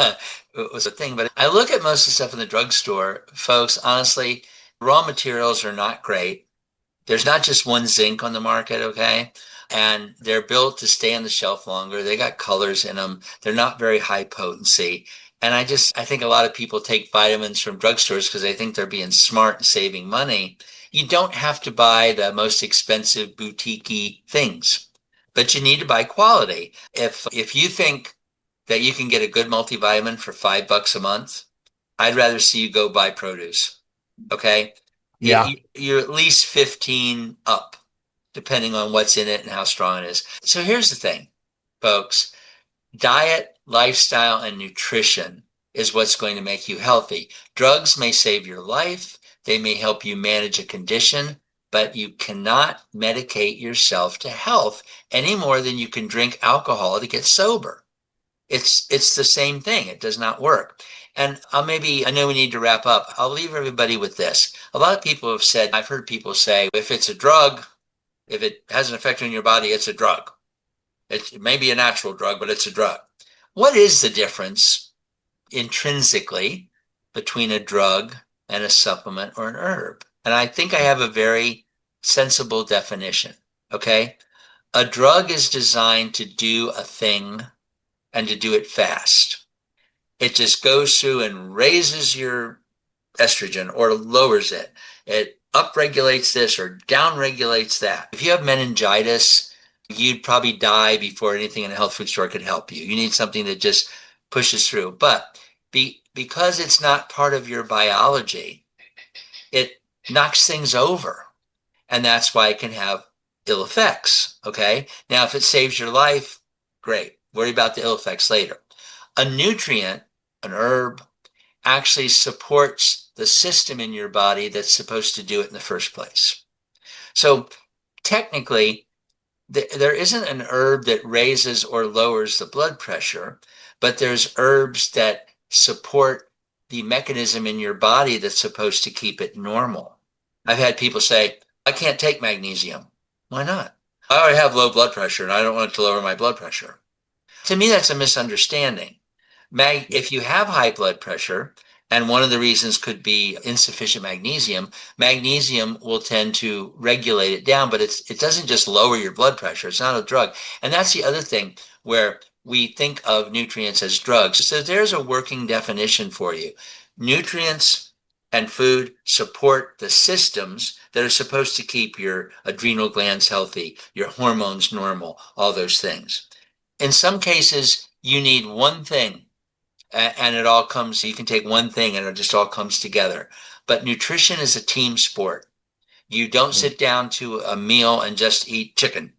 B: was a thing. But I look at most of the stuff in the drugstore, folks, honestly, raw materials are not great. There's not just one zinc on the market, okay? And they're built to stay on the shelf longer. They got colors in them. They're not very high potency. And I think a lot of people take vitamins from drugstores because they think they're being smart and saving money. You don't have to buy the most expensive boutique things, but you need to buy quality. If you think that you can get a good multivitamin for $5 a month, I'd rather see you go buy produce. Okay.
A: Yeah.
B: You're at least 15 up, depending on what's in it and how strong it is. So here's the thing, folks. Diet, lifestyle, and nutrition is what's going to make you healthy. Drugs may save your life. They may help you manage a condition, but you cannot medicate yourself to health any more than you can drink alcohol to get sober. It's the same thing. It does not work. And I know we need to wrap up. I'll leave everybody with this. A lot of people have said, I've heard people say, if it's a drug, if it has an effect on your body, it's a drug. It may be a natural drug, but it's a drug. What is the difference intrinsically between a drug and a supplement or an herb? And I think I have a very sensible definition. Okay. A drug is designed to do a thing and to do it fast. It just goes through and raises your estrogen or lowers it. It upregulates this or downregulates that. If you have meningitis, you'd probably die before anything in a health food store could help you. You need something that just pushes through. But because it's not part of your biology, it knocks things over. And that's why it can have ill effects. Okay. Now, if it saves your life, great. Worry about the ill effects later. A nutrient, an herb, actually supports the system in your body that's supposed to do it in the first place. So technically, there isn't an herb that raises or lowers the blood pressure, but there's herbs that support the mechanism in your body that's supposed to keep it normal. I've had people say, I can't take magnesium. Why not? I already have low blood pressure and I don't want it to lower my blood pressure. To me, that's a misunderstanding. If you have high blood pressure, and one of the reasons could be insufficient magnesium, magnesium will tend to regulate it down, but it doesn't just lower your blood pressure. It's not a drug. And that's the other thing where we think of nutrients as drugs. So there's a working definition for you. Nutrients and food support the systems that are supposed to keep your adrenal glands healthy, your hormones normal, all those things. In some cases, you need one thing and it all comes, you can take one thing and it just all comes together. But nutrition is a team sport. You don't
A: Mm.
B: sit down to a meal and just eat chicken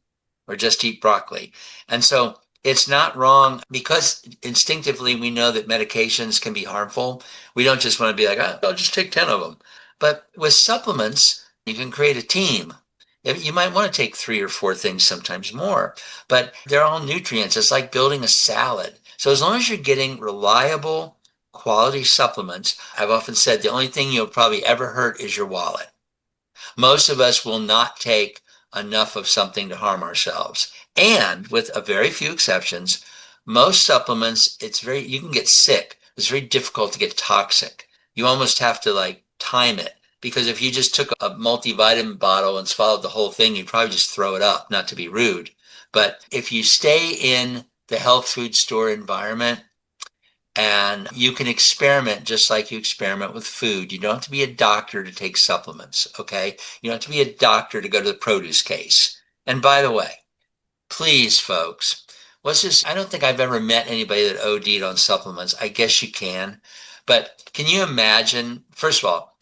B: or just eat broccoli. And so it's not wrong because instinctively we know that medications can be harmful. We don't just want to be like, oh, I'll just take 10 of them. But with supplements, you can create a team. You might want to take 3 or 4 things, sometimes more, but they're all nutrients. It's like building a salad. So as long as you're getting reliable, quality supplements, I've often said the only thing you'll probably ever hurt is your wallet. Most of us will not take enough of something to harm ourselves. And with a very few exceptions, most supplements, you can get sick. It's very difficult to get toxic. You almost have to like time it because if you just took a multivitamin bottle and swallowed the whole thing, you'd probably just throw it up, not to be rude. But if you stay in the health food store environment, and you can experiment just like you experiment with food. You don't have to be a doctor to take supplements, okay? You don't have to be a doctor to go to the produce case. And by the way, please, folks, I don't think I've ever met anybody that OD'd on supplements. I guess you can. But can you imagine, first of all,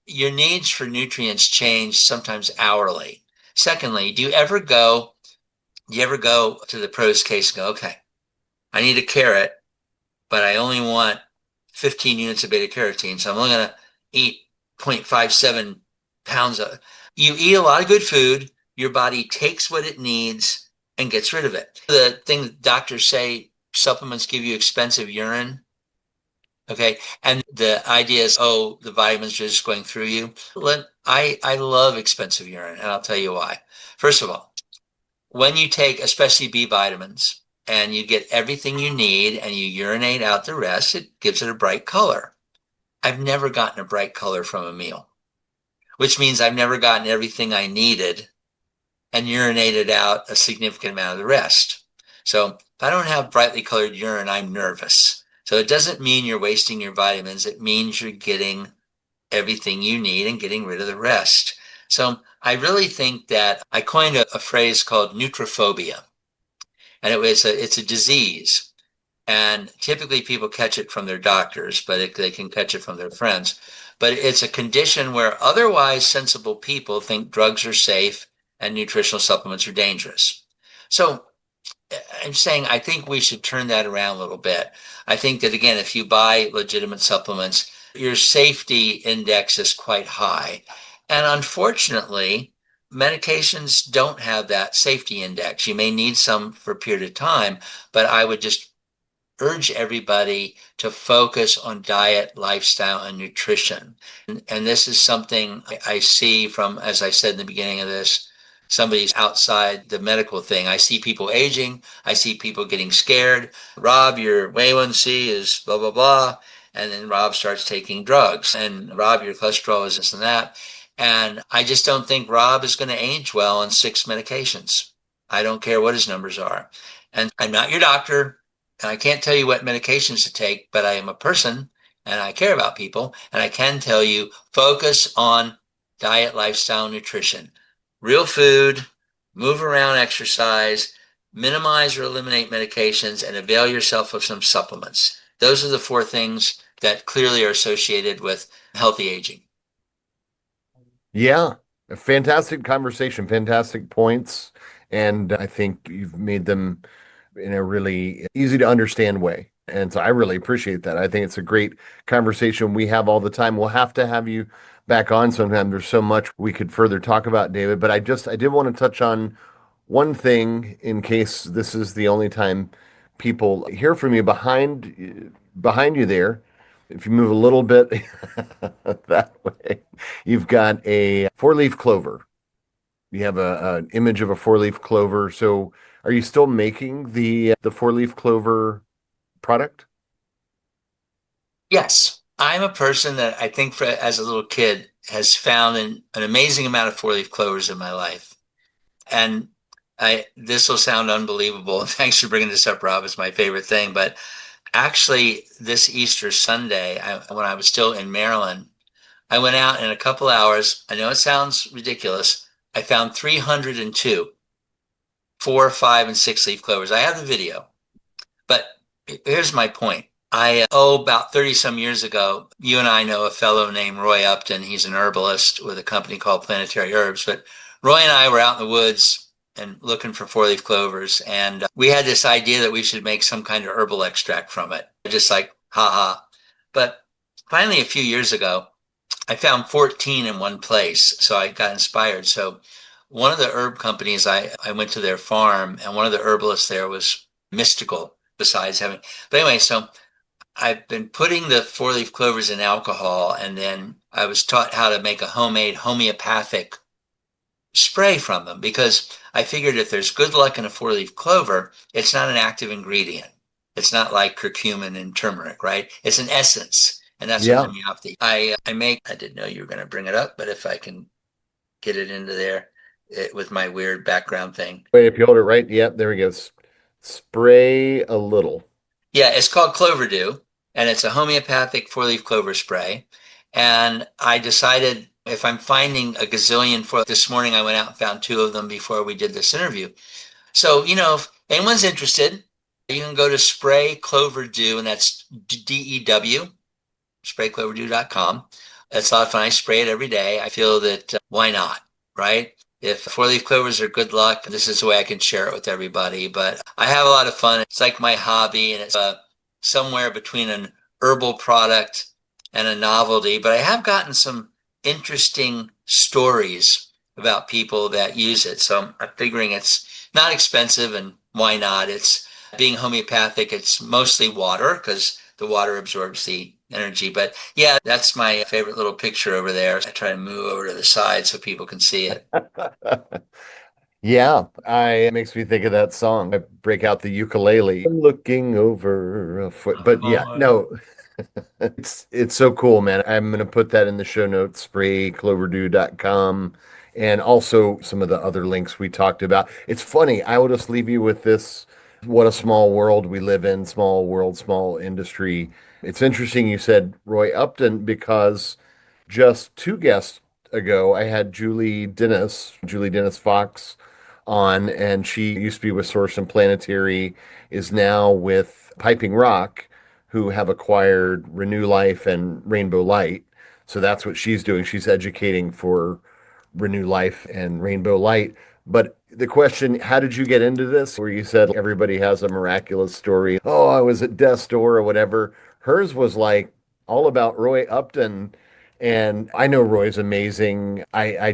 B: your needs for nutrients change sometimes hourly. Secondly, do you ever go to the produce case and go, okay, I need a carrot but I only want 15 units of beta carotene. So I'm only going to eat 0.57 pounds of. You eat a lot of good food, your body takes what it needs and gets rid of it. The thing that doctors say supplements give you expensive urine. Okay. And the idea is, oh, the vitamins are just going through you. I love expensive urine, and I'll tell you why. First of all, when you take especially B vitamins and you get everything you need and you urinate out the rest, it gives it a bright color. I've never gotten a bright color from a meal, which means I've never gotten everything I needed and urinated out a significant amount of the rest. So if I don't have brightly colored urine, I'm nervous. So it doesn't mean you're wasting your vitamins. It means you're getting everything you need and getting rid of the rest. So I really think that I coined a phrase called nutrophobia. And it's a disease. And typically people catch it from their doctors, but they can catch it from their friends. But it's a condition where otherwise sensible people think drugs are safe and nutritional supplements are dangerous. So I'm saying I think we should turn that around a little bit. I think that, again, if you buy legitimate supplements, your safety index is quite high. And unfortunately, medications don't have that safety index. You may need some for a period of time, but I would just urge everybody to focus on diet, lifestyle, and nutrition. And this is something I see from, as I said in the beginning of this, somebody's outside the medical thing. I see people aging. I see people getting scared. Rob, your A1C is blah, blah, blah. And then Rob starts taking drugs. And Rob, your cholesterol is this and that. And I just don't think Rob is going to age well on 6 medications. I don't care what his numbers are. And I'm not your doctor. And I can't tell you what medications to take, but I am a person and I care about people. And I can tell you focus on diet, lifestyle, nutrition, real food, move around, exercise, minimize or eliminate medications, and avail yourself of some supplements. Those are the four things that clearly are associated with healthy aging.
A: Yeah, a fantastic conversation, fantastic points. And I think you've made them in a really easy to understand way. And so I really appreciate that. I think it's a great conversation we have all the time. We'll have to have you back on sometime. There's so much we could further talk about, David, but I did want to touch on one thing in case this is the only time people hear from you behind you there. If you move a little bit that way, you've got a four-leaf clover. You have an image of a four-leaf clover. So are you still making the four-leaf clover product?
B: Yes, I'm a person that I think as a little kid has found an amazing amount of four-leaf clovers in my life. And this will sound unbelievable. Thanks for bringing this up, Rob. It's my favorite thing. But actually, this Easter Sunday, when I was still in Maryland, I went out in a couple hours. I know it sounds ridiculous. I found 302 four, five, and six leaf clovers. I have the video, but here's my point. About 30 some years ago, you and I know a fellow named Roy Upton. He's an herbalist with a company called Planetary Herbs. But Roy and I were out in the woods and looking for four leaf clovers. And we had this idea that we should make some kind of herbal extract from it. Just like, haha. But finally, a few years ago, I found 14 in one place. So I got inspired. So one of the herb companies, I went to their farm, and one of the herbalists there was mystical besides having, but anyway, so I've been putting the four leaf clovers in alcohol, and then I was taught how to make a homemade homeopathic spray from them because I figured if there's good luck in a four leaf clover, it's not an active ingredient. It's not like curcumin and turmeric, right? It's an essence. And that's what
A: Yeah.
B: homeopathy. I didn't know you were going to bring it up, but if I can get it into there with my weird background thing.
A: Wait, if you hold it right, yep, there we go. Spray a little.
B: Yeah, it's called Clover Dew, and it's a homeopathic four-leaf clover spray. And I decided if I'm finding a gazillion for this morning, I went out and found two of them before we did this interview. So, if anyone's interested, you can go to Spray Clover Dew, and that's DEW, spraycloverdew.com. It's a lot of fun. I spray it every day. I feel that why not, right? If four-leaf clovers are good luck, this is the way I can share it with everybody. But I have a lot of fun. It's like my hobby, and it's somewhere between an herbal product and a novelty. But I have gotten some interesting stories about people that use it. So I'm figuring it's not expensive, and why not? It's being homeopathic. It's mostly water because the water absorbs the energy. But yeah, that's my favorite little picture over there. I try to move over to the side so people can see it.
A: Yeah, I it makes me think of that song. I break out the ukulele, looking over a foot. But yeah, no, it's so cool, man. I'm gonna put that in the show notes, spraycloverdew.com, and also some of the other links we talked about. It's funny, I will just leave you with this. What a small world we live in, small world, small industry. It's interesting you said Roy Upton because just two guests ago, I had Julie Dennis Fox on, and she used to be with Source and Planetary, is now with Piping Rock, who have acquired Renew Life and Rainbow Light. So that's what she's doing. She's educating for Renew Life and Rainbow Light. But the question, how did you get into this? Where you said everybody has a miraculous story. Oh, I was at death's door or whatever. Hers was like all about Roy Upton. And I know Roy's amazing. I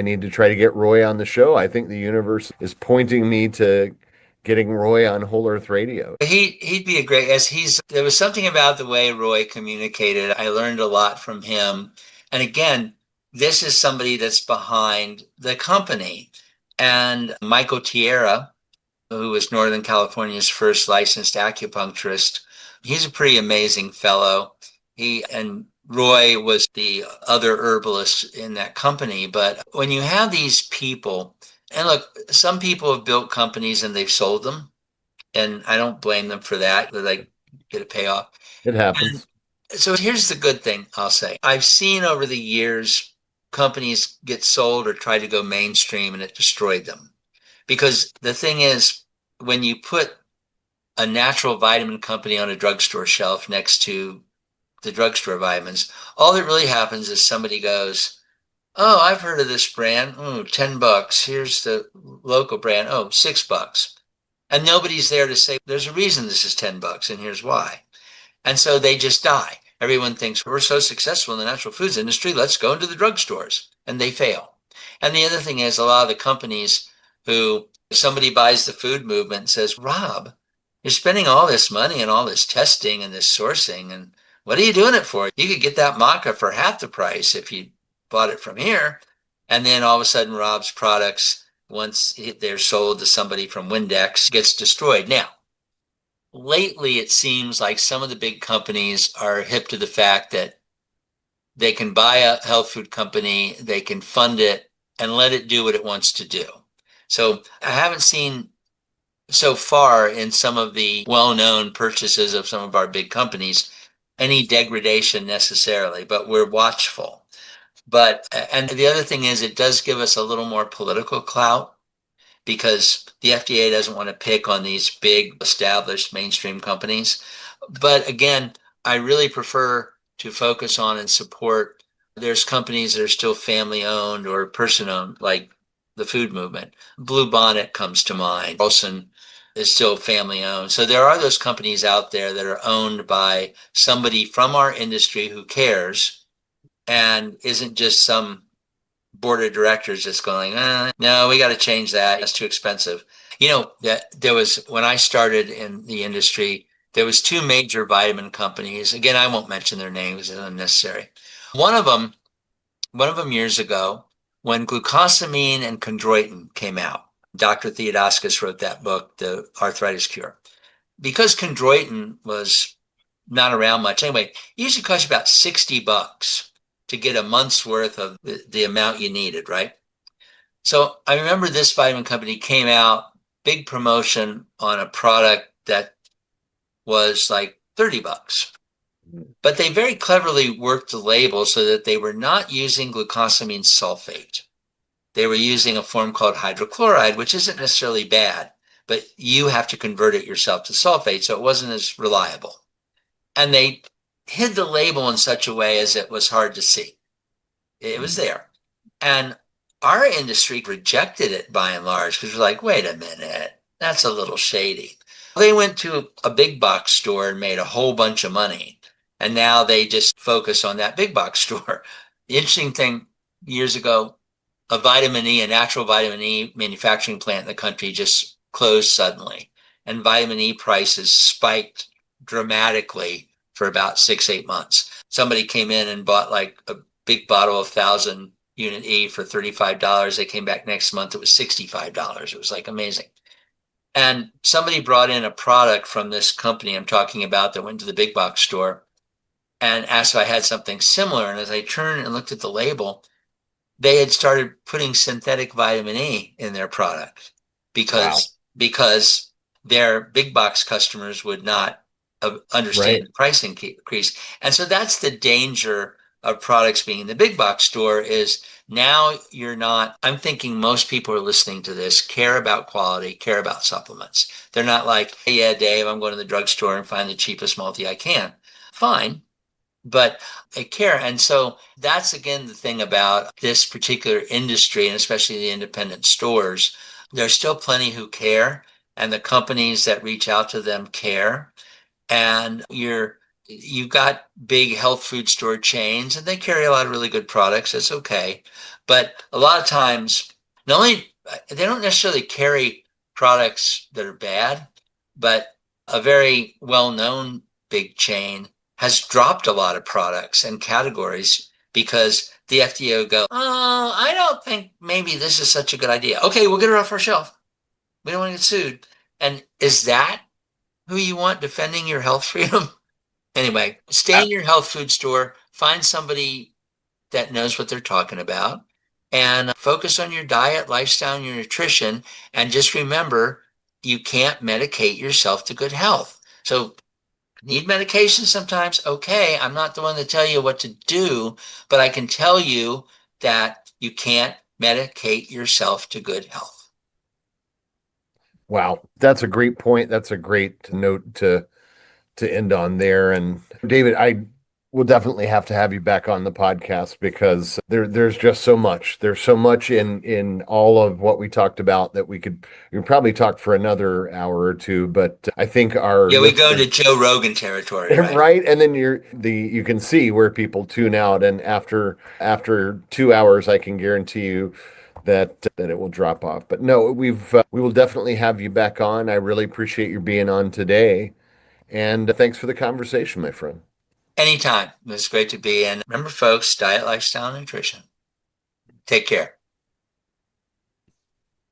A: need to try to get Roy on the show. I think the universe is pointing me to getting Roy on Whole Earth Radio.
B: He'd be a great, as there was something about the way Roy communicated. I learned a lot from him. And again, this is somebody that's behind the company. And Michael Tierra, who was Northern California's first licensed acupuncturist, he's a pretty amazing fellow. He and Roy was the other herbalist in that company. But when you have these people, and look, some people have built companies and they've sold them. And I don't blame them for that. They like get a payoff.
A: It
B: And
A: happens.
B: so here's the good thing I'll say. I've seen over the years companies get sold or try to go mainstream and it destroyed them. Because the thing is, when you put a natural vitamin company on a drugstore shelf next to the drugstore vitamins, all that really happens is somebody goes, "Oh, I've heard of this brand. Oh, $10. Here's the local brand. Oh, $6." And nobody's there to say, there's a reason this is $10 and here's why. And so they just die. Everyone thinks we're so successful in the natural foods industry, let's go into the drugstores. And they fail. And the other thing is, a lot of the companies who somebody buys the food movement and says, Rob, you're spending all this money and all this testing and this sourcing. And what are you doing it for? You could get that maca for half the price if you bought it from here. And then all of a sudden, Rob's products, once they're sold to somebody from Windex, gets destroyed. Now, lately it seems like some of the big companies are hip to the fact that they can buy a health food company, they can fund it and let it do what it wants to do. So I haven't seen so far in some of the well-known purchases of some of our big companies any degradation necessarily, but we're watchful. But and the other thing is it does give us a little more political clout because the FDA doesn't want to pick on these big established mainstream companies. But again, I really prefer to focus on and support. There's companies that are still family owned or person owned, like the food movement. Blue Bonnet comes to mind. Olson is still family owned. So there are those companies out there that are owned by somebody from our industry who cares and isn't just some board of directors just going, no, we got to change that. That's too expensive. That there was when I started in the industry, there was two major vitamin companies. Again, I won't mention their names; it's unnecessary. One of them, one of them years ago, when glucosamine and chondroitin came out, Dr. Theodoskis wrote that book, The Arthritis Cure. Because chondroitin was not around much anyway, it usually cost you about $60 to get a month's worth of the amount you needed, right? So I remember this vitamin company came out, big promotion on a product that was like $30. But they very cleverly worked the label so that they were not using glucosamine sulfate. They were using a form called hydrochloride, which isn't necessarily bad, but you have to convert it yourself to sulfate, so it wasn't as reliable. And they hid the label in such a way as it was hard to see. It was there. And our industry rejected it by and large because we're like, wait a minute, that's a little shady. They went to a big box store and made a whole bunch of money. And now they just focus on that big box store. The interesting thing, years ago, a natural vitamin E manufacturing plant in the country just closed suddenly. And vitamin E prices spiked dramatically for about 6, 8 months. Somebody came in and bought like a big bottle of 1,000 unit E for $35. They came back next month, it was $65. It was like amazing. And somebody brought in a product from this company I'm talking about that went to the big box store and asked if I had something similar. And as I turned and looked at the label, they had started putting synthetic vitamin E in their product
A: Wow.
B: because their big box customers would not understand
A: Right.
B: the price increase. And so that's the danger of products being in the big box store is now you're not, I'm thinking most people are listening to this, care about quality, care about supplements. They're not like, hey, yeah, Dave, I'm going to the drugstore and find the cheapest multi I can. Fine, but I care. And so that's again the thing about this particular industry, and especially the independent stores. There's still plenty who care, and the companies that reach out to them care. And you've got big health food store chains, and they carry a lot of really good products. It's okay. But a lot of times, not only they don't necessarily carry products that are bad, but a very well-known big chain has dropped a lot of products and categories because the FDA will go, oh, I don't think maybe this is such a good idea. Okay, we'll get it off our shelf. We don't want to get sued. And is that who you want defending your health freedom? Anyway, stay
A: Uh,
B: in your health food store, find somebody that knows what they're talking about, and focus on your diet, lifestyle, and your nutrition. And just remember, you can't medicate yourself to good health. So need medication sometimes? Okay, I'm not the one to tell you what to do, but I can tell you that you can't medicate yourself to good health.
A: Wow, that's a great point. That's a great note to end on there. And David, I will definitely have to have you back on the podcast because there's just so much. There's so much in all of what we talked about that we could probably talk for another hour or two. But I think our
B: Yeah, we go into
A: listeners,
B: Joe Rogan territory, right?
A: right? And then you can see where people tune out, and after 2 hours, I can guarantee you that it will drop off. But no, we will definitely have you back on. I really appreciate you being on today. And thanks for the conversation, my friend.
B: Anytime. It was great to be in. Remember, folks, diet, lifestyle, nutrition. Take care.